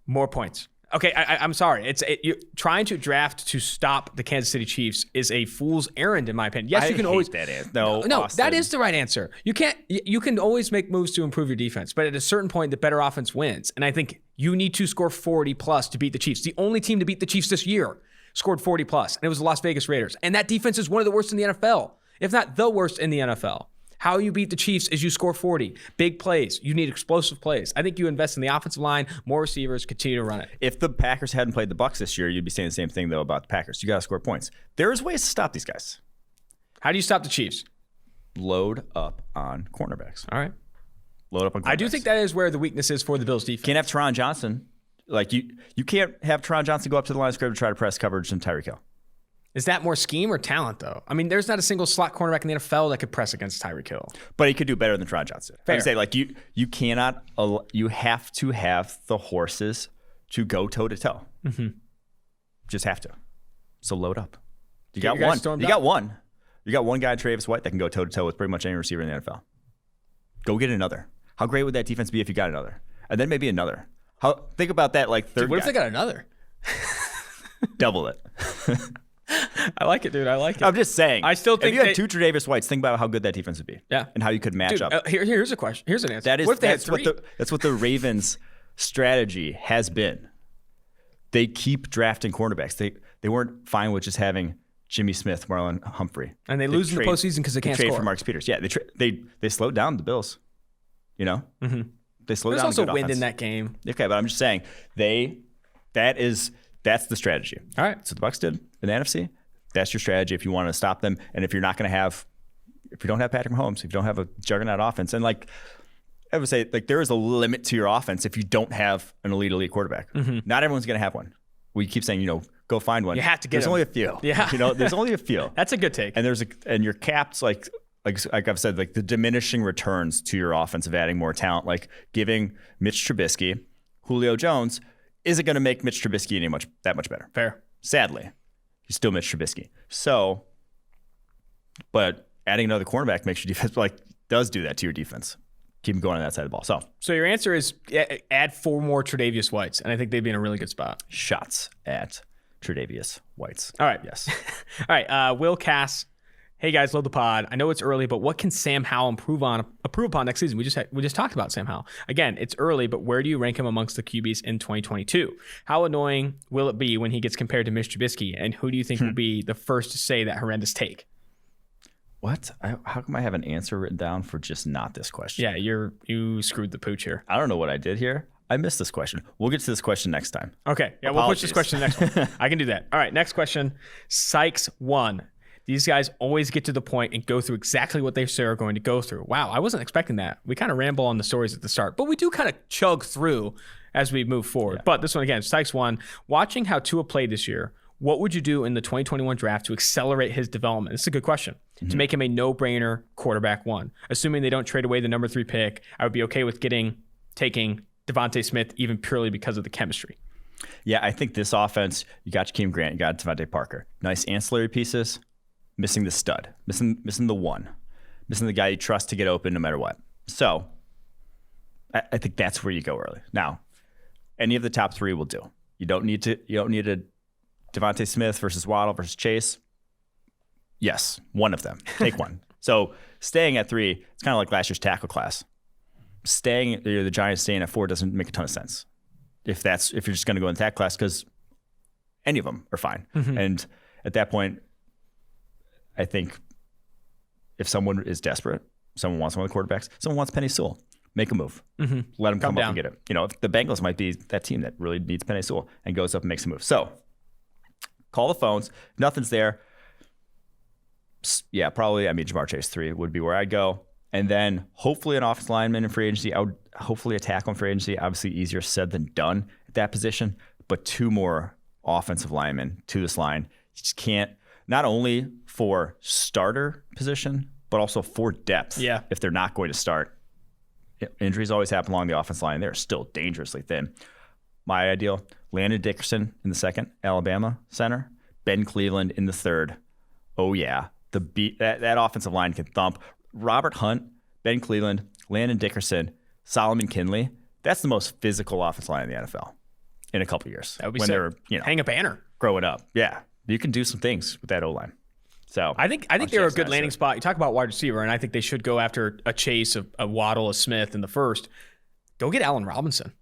More points. Okay, I'm sorry. You're trying to draft to stop the Kansas City Chiefs is a fool's errand, in my opinion. Yes, you can always. That answer. No, that is the right answer. You can always make moves to improve your defense, but at a certain point, the better offense wins. And I think you need to score 40 plus to beat the Chiefs. The only team to beat the Chiefs this year scored 40 plus, and it was the Las Vegas Raiders. And that defense is one of the worst in the NFL, if not the worst in the NFL. How you beat the Chiefs is you score 40. Big plays. You need explosive plays. I think you invest in the offensive line, more receivers, continue to run it. If the Packers hadn't played the Bucs this year, you'd be saying the same thing, though, about the Packers. You got to score points. There's ways to stop these guys. How do you stop the Chiefs? Load up on cornerbacks. All right. Load up on cornerbacks. I do think that is where the weakness is for the Bills defense. Can't have Teron Johnson. Like, you can't have Teron Johnson go up to the line of scrimmage and try to press coverage and Tyreek Hill. Is that more scheme or talent, though? I mean, there's not a single slot cornerback in the NFL that could press against Tyreek Hill. But he could do better than Teron Johnson. Fair. I would say, like, you cannot, you have to have the horses to go toe-to-toe. Mm-hmm. Just have to. So load up. You got one. You got one. You got one guy, Travis White, that can go toe-to-toe with pretty much any receiver in the NFL. Go get another. How great would that defense be if you got another? And then maybe another. Think about that, like, third Dude, what guy. if they got another? Double it. I like it, dude. I like it. I'm just saying. I still think if you had two Tre'Davious Whites, think about how good that defense would be. Yeah. And how you could match up. Here's a question. Here's an answer. What if they had three? That's what the Ravens' strategy has been. They keep drafting cornerbacks. They weren't fine with just having Jimmy Smith, Marlon Humphrey. And they lose in the postseason because they can't trade score. for Marcus Peters. Yeah, they slowed down the Bills. You know? Mm-hmm. They slowed There's down also the good wind offense. in that game. Okay, but I'm just saying, that's the strategy. All right. So the Bucs did in the NFC. That's your strategy if you want to stop them. And if you're not going to have, if you don't have Patrick Mahomes, if you don't have a juggernaut offense, and like I would say, like there is a limit to your offense if you don't have an elite quarterback. Mm-hmm. Not everyone's going to have one. We keep saying, go find one. You have to get There's him. only a few. Yeah. There's only a few. That's a good take. And and your caps like I've said, like the diminishing returns to your offense of adding more talent, like giving Mitch Trubisky, Julio Jones, isn't going to make Mitch Trubisky that much better. Fair. Sadly, he's still Mitch Trubisky. So, but adding another cornerback makes your defense does do that to your defense. Keep him going on that side of the ball. So your answer is add 4 more Tre'Davious Whites, and I think they'd be in a really good spot. Shots at Tre'Davious Whites. All right. Yes. All right. Will Cass. Hey guys, love the pod. I know it's early, but what can Sam Howell improve upon next season? We just talked about Sam Howell. Again, it's early, but where do you rank him amongst the QBs in 2022? How annoying will it be when he gets compared to Mitch Trubisky? And who do you think will be the first to say that horrendous take? What? How come I have an answer written down for just not this question? Yeah, you screwed the pooch here. I don't know what I did here. I missed this question. We'll get to this question next time. Okay. Yeah, we'll push this question to the next one. I can do that. All right, next question. Sykes 1. These guys always get to the point and go through exactly what they say are going to go through. Wow, I wasn't expecting that. We kind of ramble on the stories at the start, but we do kind of chug through as we move forward. Yeah. But this one again, Sykes 1. Watching how Tua played this year, what would you do in the 2021 draft to accelerate his development? This is a good question. Mm-hmm. To make him a no-brainer quarterback 1. Assuming they don't trade away the number 3 pick, I would be okay with taking Devontae Smith even purely because of the chemistry. Yeah, I think this offense, you got Jakeem Grant, you got Devontae Parker. Nice ancillary pieces. Missing the stud, missing the one, missing the guy you trust to get open no matter what. So I think that's where you go early. Now, any of the top 3 will do. You don't need a Devontae Smith versus Waddle versus Chase. Yes, one of them. Take one. So staying at 3, it's kind of like last year's tackle class. The Giants staying at 4 doesn't make a ton of sense. If you're just going to go in that class, because any of them are fine. Mm-hmm. And at that point, I think if someone is desperate, someone wants one of the quarterbacks, someone wants Penei Sewell, make a move. Mm-hmm. Let them come up and get it. If the Bengals might be that team that really needs Penei Sewell and goes up and makes a move. So call the phones. If nothing's there. Yeah, probably. Jamar Chase 3 would be where I'd go. And then hopefully an offensive lineman in free agency. I would hopefully a tackle in free agency. Obviously easier said than done at that position. But 2 more offensive linemen to this line. You just can't. Not only for starter position, but also for depth. Yeah. If they're not going to start. Injuries always happen along the offensive line. They're still dangerously thin. My ideal, Landon Dickerson in the 2nd, Alabama center. Ben Cleveland in the 3rd. Oh, yeah. That offensive line can thump. Robert Hunt, Ben Cleveland, Landon Dickerson, Solomon Kinley. That's the most physical offensive line in the NFL in a couple of years. That would be sick. Hang a banner. Growing up. Yeah. You can do some things with that O-line. So I think they're a good landing spot. You talk about wide receiver, and I think they should go after a Chase, a Waddle, a Smith in the 1st. Go get Allen Robinson.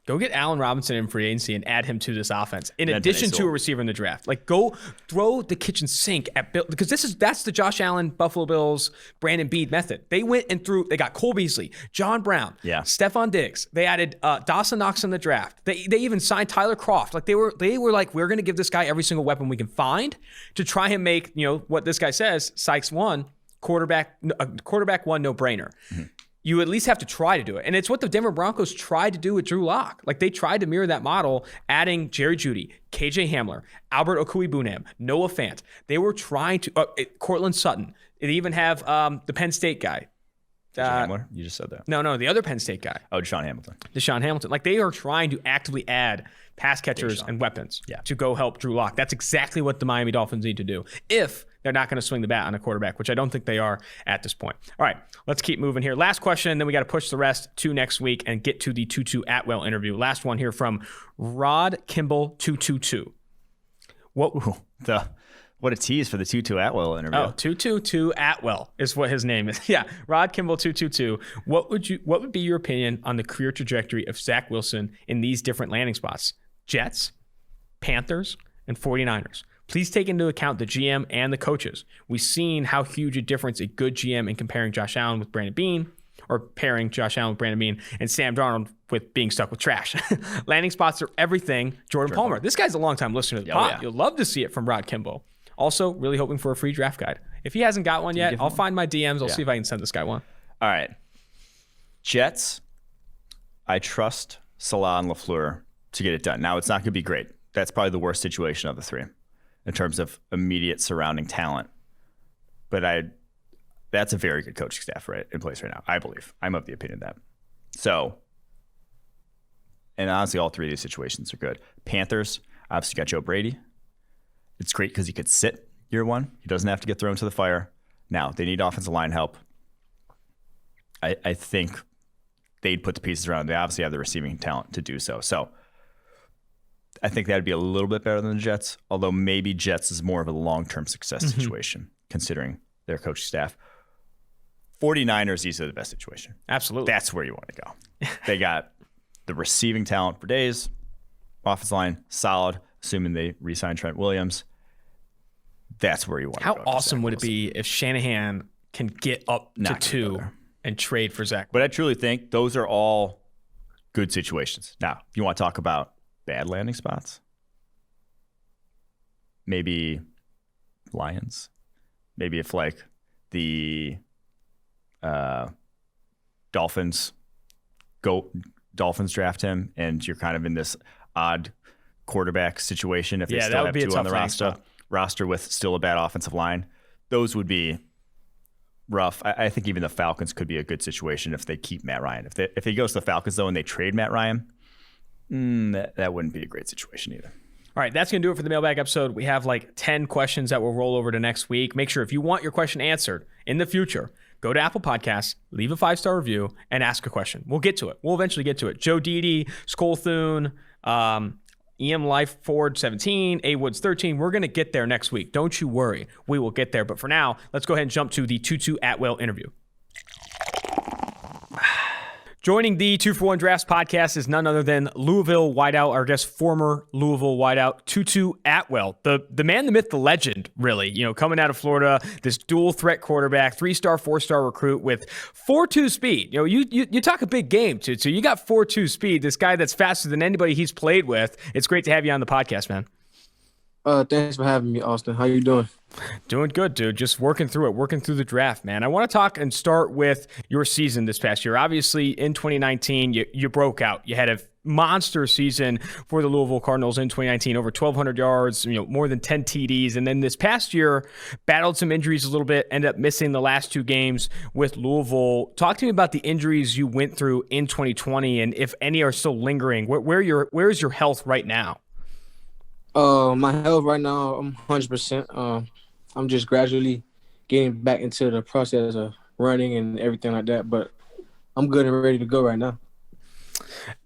Go get Allen Robinson in free agency and add him to this offense. In addition to a receiver in the draft. Go throw the kitchen sink at Bill, because that's the Josh Allen, Buffalo Bills, Brandon Bead method. They went and they got Cole Beasley, John Brown, Stephon Diggs. They added Dawson Knox in the draft. They even signed Tyler Kroft. They were like, we're going to give this guy every single weapon we can find to try and make, what this guy says, Sykes 1, quarterback 1, no brainer. Mm-hmm. you at least have to try to do it. And it's what the Denver Broncos tried to do with Drew Lock. Like, they tried to mirror that model, adding Jerry Jeudy, KJ Hamler, Albert Okui-Bunam, Noah Fant. They were trying to Cortland Sutton. They even have the Penn State guy. Hamler? You just said that. No, the other Penn State guy. Oh, Deshaun Hamilton. Like, they are trying to actively add pass catchers and weapons to go help Drew Lock. That's exactly what the Miami Dolphins need to do if they're not going to swing the bat on a quarterback, which I don't think they are at this point. All right, let's keep moving here. Last question, and then we got to push the rest to next week and get to the Tutu Atwell interview. Last one here from Rod Kimball 222. What a tease for the Tutu Atwell interview. Oh, 222 Atwell is what his name is. Yeah, Rod Kimball 222. What would be your opinion on the career trajectory of Zach Wilson in these different landing spots? Jets, Panthers, and 49ers. Please take into account the GM and the coaches. We've seen how huge a difference a good GM in comparing Josh Allen with Brandon Beane, or pairing Josh Allen with Brandon Beane, and Sam Darnold with being stuck with trash. Landing spots are everything. Jordan Palmer. This guy's a longtime listener to the pod. Yeah. You'll love to see it from Rod Kimball. Also, really hoping for a free draft guide. If he hasn't got one yet, I'll find my DMs. I'll see if I can send this guy one. All right. Jets, I trust Salah and LaFleur to get it done. Now, it's not going to be great. That's probably the worst situation of the three in terms of immediate surrounding talent. But that's a very good coaching staff in place right now, I believe. I'm of the opinion of that. So, and honestly, all three of these situations are good. Panthers, obviously got Joe Brady. It's great because he could sit year one. He doesn't have to get thrown to the fire. Now, they need offensive line help. I think they'd put the pieces around. They obviously have the receiving talent to do so. So, I think that'd be a little bit better than the Jets, although maybe Jets is more of a long-term success situation, considering their coaching staff. 49ers, these are the best situation. Absolutely. That's where you want to go. They got the receiving talent for days, offensive line, solid, assuming they re-sign Trent Williams. That's where you want to go. How awesome would it be if Shanahan can get up to 2 and trade for Zach? But I truly think those are all good situations. Now, if you want to talk about bad landing spots, maybe Lions. Maybe if like the Dolphins draft him and you're kind of in this odd quarterback situation if they still have 2 on the roster with still a bad offensive line. Those would be rough. I think even the Falcons could be a good situation if they keep Matt Ryan. If he goes to the Falcons though and they trade Matt Ryan, that wouldn't be a great situation either. All right, that's going to do it for the mailbag episode. We have like 10 questions that will roll over to next week. Make sure if you want your question answered in the future, go to Apple Podcasts, leave a 5-star review, and ask a question. We'll get to it. We'll eventually get to it. Joe Didi, Skull Thune, EM Life Ford 17, A Woods 13. We're going to get there next week. Don't you worry. We will get there. But for now, let's go ahead and jump to the Tutu Atwell interview. Joining the 2-for-1 Drafts podcast is none other than Louisville wideout, or I guess former Louisville wideout, Tutu Atwell. The man, the myth, the legend, really. You know, coming out of Florida, this dual threat quarterback, 3-star, 4-star recruit with 4.2 speed. You know, you talk a big game, Tutu. You got 4.2 speed. This guy that's faster than anybody he's played with. It's great to have you on the podcast, man. Thanks for having me, Austin. How you doing? Doing good, dude. Just working through the draft, man. I want to talk and start with your season this past year. Obviously, in 2019, you broke out. You had a monster season for the Louisville Cardinals in 2019, over 1,200 yards, more than 10 TDs. And then this past year, battled some injuries a little bit, ended up missing the last 2 games with Louisville. Talk to me about the injuries you went through in 2020, and if any are still lingering. Where is your health right now? My health right now, I'm 100%. I'm just gradually getting back into the process of running and everything like that, but I'm good and ready to go right now.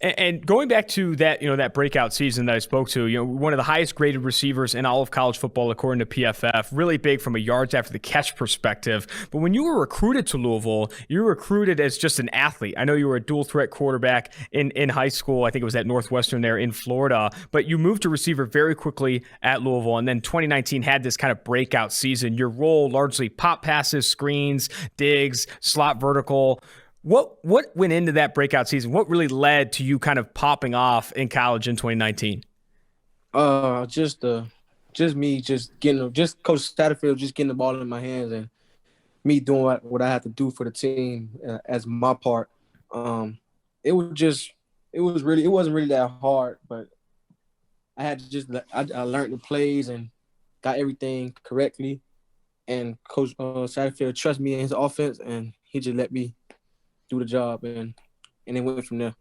And going back to that, that breakout season that I spoke to, one of the highest graded receivers in all of college football, according to PFF, really big from a yards after the catch perspective. But when you were recruited to Louisville, you were recruited as just an athlete. I know you were a dual threat quarterback in high school. I think it was at Northwestern there in Florida, but you moved to receiver very quickly at Louisville. And then 2019 had this kind of breakout season. Your role largely pop passes, screens, digs, slot vertical. What went into that breakout season? What really led to you kind of popping off in college in 2019? Just Coach Satterfield just getting the ball in my hands and me doing what I had to do for the team as my part. It wasn't really that hard, but I had to I learned the plays and got everything correctly. And Coach Satterfield trusted me in his offense, and he just let me do the job, and it went from there.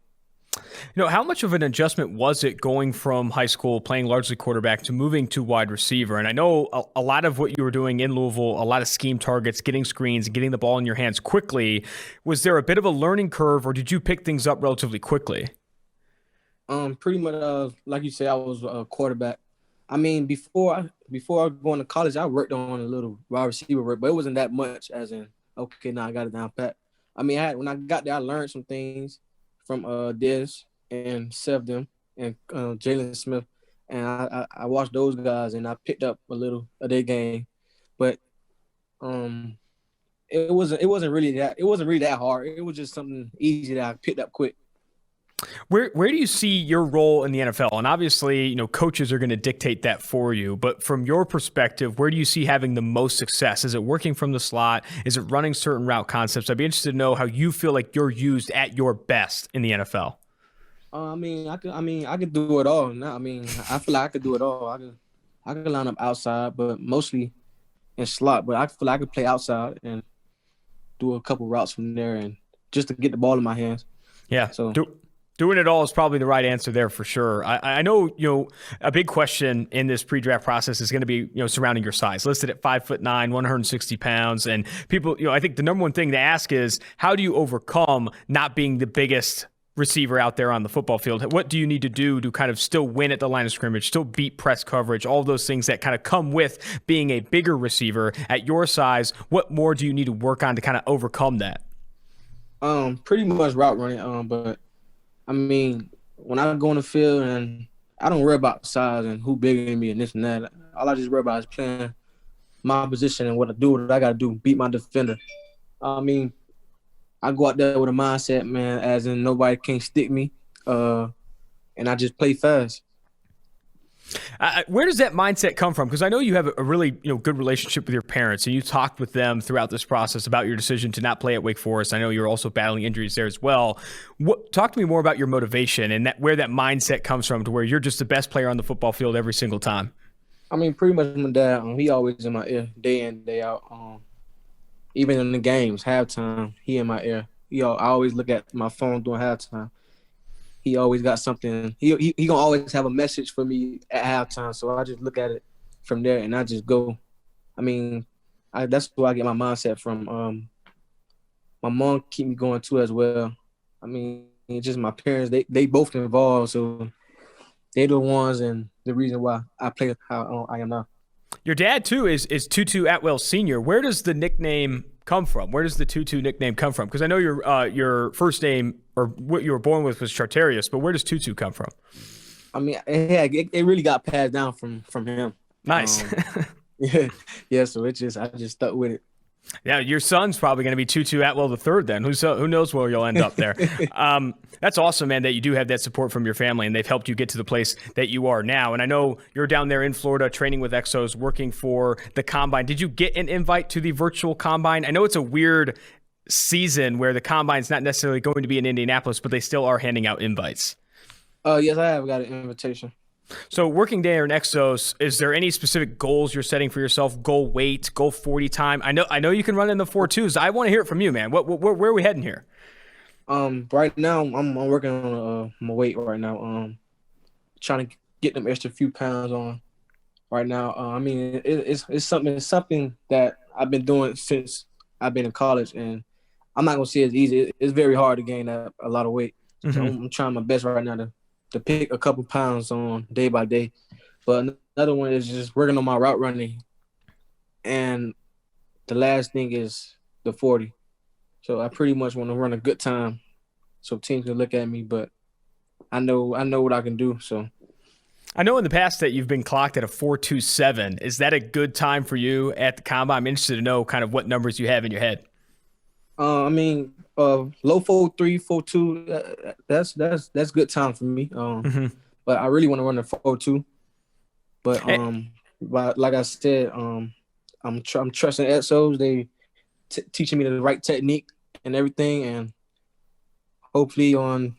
How much of an adjustment was it going from high school, playing largely quarterback, to moving to wide receiver? And I know a lot of what you were doing in Louisville, a lot of scheme targets, getting screens, and getting the ball in your hands quickly. Was there a bit of a learning curve, or did you pick things up relatively quickly? Pretty much, like you said, I was a quarterback. I mean, before going to college, I worked on a little wide receiver work, but it wasn't that much. As in, okay, now I got it down pat. I mean, when I got there, I learned some things from Dez and Sevdom and Jalen Smith, and I watched those guys, and I picked up a little of their game, but it wasn't really that hard. It was just something easy that I picked up quick. Where do you see your role in the NFL? And obviously, coaches are going to dictate that for you. But from your perspective, where do you see having the most success? Is it working from the slot? Is it running certain route concepts? I'd be interested to know how you feel like you're used at your best in the NFL. I could do it all. I feel like I could do it all. I could line up outside, but mostly in slot. But I feel like I could play outside and do a couple routes from there, and just to get the ball in my hands. Yeah. So. Doing it all is probably the right answer there for sure. I know, a big question in this pre-draft process is going to be, surrounding your size. Listed at 5'9", 160 pounds. And people, I think the number one thing to ask is, how do you overcome not being the biggest receiver out there on the football field? What do you need to do to kind of still win at the line of scrimmage, still beat press coverage, all of those things that kind of come with being a bigger receiver at your size? What more do you need to work on to kind of overcome that? Pretty much route running. But I mean, when I go on the field, and I don't worry about size and who bigger than me and this and that. All I just worry about is playing my position and what I got to do, beat my defender. I mean, I go out there with a mindset, man, as in nobody can stick me, and I just play fast. Where does that mindset come from? Because I know you have a really good relationship with your parents, and you talked with them throughout this process about your decision to not play at Wake Forest. I know you're also battling injuries there as well. Talk to me more about your motivation and where that mindset comes from, to where you're just the best player on the football field every single time. I mean, pretty much my dad, he always in my ear, day in, day out. Even in the games, halftime, he in my ear. I always look at my phone during halftime. He always got something. He gonna always have a message for me at halftime. So I just look at it from there, and I just go. I mean, that's where I get my mindset from. My mom keep me going too as well. I mean, it's just my parents. They both involved, so they're the ones and the reason why I play how I am now. Your dad too is Tutu Atwell Sr. Where does the nickname come from? Where does the Tutu nickname come from? Because I know your first name, or what you were born with, was Charterius, but where does Tutu come from? I mean, it really got passed down from him. Nice. Yeah. So I just stuck with it. Yeah, your son's probably going to be Tutu Atwell III then. Who knows where you'll end up there. That's awesome, man, that you do have that support from your family, and they've helped you get to the place that you are now. And I know you're down there in Florida training with Exos, working for the Combine. Did you get an invite to the virtual Combine? I know it's a weird season where the Combine's not necessarily going to be in Indianapolis, but they still are handing out invites. Yes, I have got an invitation. So working there in Exos, is there any specific goals you're setting for yourself? Goal weight, goal 40 time? I know you can run in the 4.2s. I want to hear it from you, man. Where are we heading here? Right now I'm working on my weight right now. Trying to get them extra few pounds on right now. I mean, it's something that I've been doing since I've been in college, and I'm not gonna say it's easy. It's very hard to gain a lot of weight. Mm-hmm. So I'm trying my best right now to pick a couple pounds on day by day. But another one is just working on my route running. And the last thing is the 40. So I pretty much want to run a good time so teams can look at me, but I know what I can do. So I know in the past that you've been clocked at a 4.27. Is that a good time for you at the Combine? I'm interested to know kind of what numbers you have in your head. I mean, low 4.3, 4.2, that's good time for me. But I really want to run the 4.2. But like I said, I'm trusting Exos. teaching me the right technique and everything. And hopefully I ain't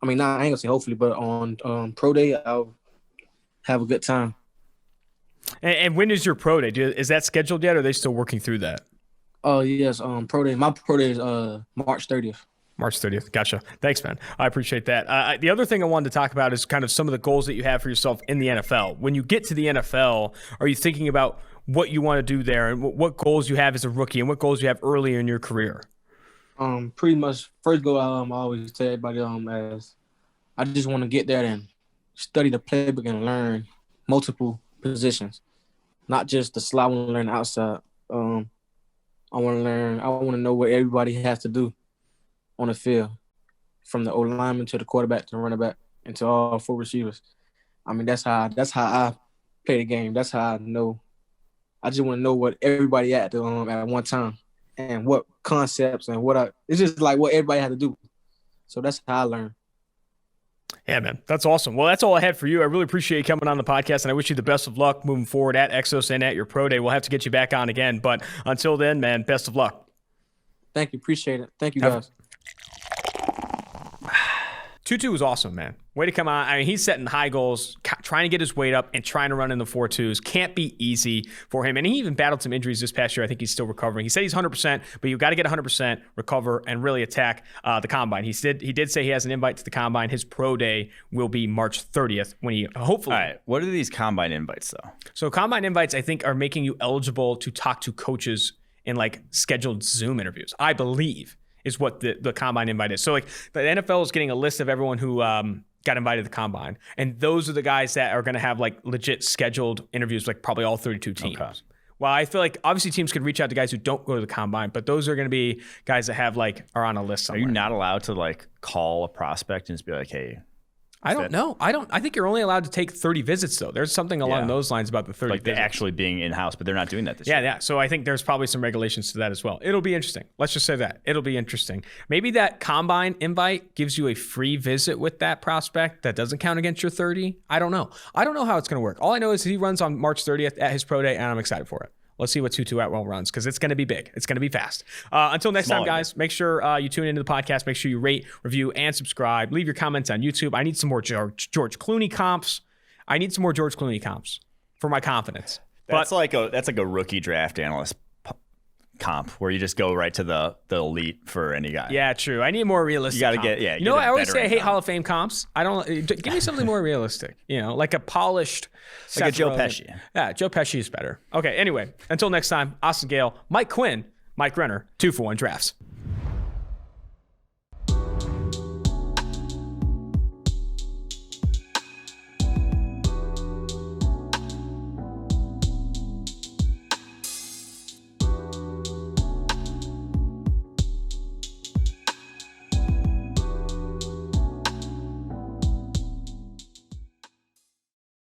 gonna say hopefully, but on pro day, I'll have a good time. And when is your pro day? Is that scheduled yet, or are they still working through that? Oh, yes. Pro day. My pro day is March 30th. March 30th. Gotcha. Thanks, man. I appreciate that. The other thing I wanted to talk about is kind of some of the goals that you have for yourself in the NFL. When you get to the NFL, are you thinking about what you want to do there and what goals you have as a rookie and what goals you have early in your career? Pretty much first goal I always tell everybody as I just want to get there and study the playbook and learn multiple positions, not just the slot. I want to learn the outside. I want to know what everybody has to do on the field, from the O-lineman to the quarterback to the running back and to all 4 receivers. I mean, that's how I play the game. That's how I know. I just want to know what everybody at one time and what concepts and it's just like what everybody has to do. So that's how I learn. Yeah, man. That's awesome. Well, that's all I had for you. I really appreciate you coming on the podcast, and I wish you the best of luck moving forward at Exos and at your pro day. We'll have to get you back on again. But until then, man, best of luck. Thank you. Appreciate it. Thank you, guys. Tutu was awesome, man. Way to come on. I mean, he's setting high goals, trying to get his weight up and trying to run in the 4.2s. Can't be easy for him. And he even battled some injuries this past year. I think he's still recovering. He said he's 100%, but you've got to get 100%, recover, and really attack the combine. He did say he has an invite to the combine. His pro day will be March 30th when he hopefully. All right. What are these combine invites, though? So combine invites, I think, are making you eligible to talk to coaches in like scheduled Zoom interviews, I believe, is what the combine invite is. So like the NFL is getting a list of everyone who got invited to the combine. And those are the guys that are going to have like legit scheduled interviews, like probably all 32 teams. Okay. Well, I feel like obviously teams could reach out to guys who don't go to the combine, but those are going to be guys that have are on a list somewhere. Are you not allowed to like call a prospect and just be like, hey, I don't know. I think you're only allowed to take 30 visits, though. There's something along those lines about the 30 like visits. Actually being in-house, but they're not doing that this year. Yeah. So I think there's probably some regulations to that as well. It'll be interesting. Let's just say that. It'll be interesting. Maybe that combine invite gives you a free visit with that prospect that doesn't count against your 30. I don't know. I don't know how it's going to work. All I know is he runs on March 30th at his pro day, and I'm excited for it. Let's see what Tutu Atwell runs, because it's going to be big. It's going to be fast. Until next time, guys, make sure you tune into the podcast. Make sure you rate, review, and subscribe. Leave your comments on YouTube. I need some more George Clooney comps. I need some more George Clooney comps for my confidence. That's like a rookie draft analyst comp where you just go right to the elite for any guy. Yeah, true. I need more realistic. You got to get You know, I always say I hate Hall of Fame comps. I don't. Give me something more realistic. You know, like a polished, like a Joe Pesci. Yeah, Joe Pesci is better. Okay. Anyway, until next time, Austin Gale, Mike Quinn, Mike Renner, 2-for-1 drafts.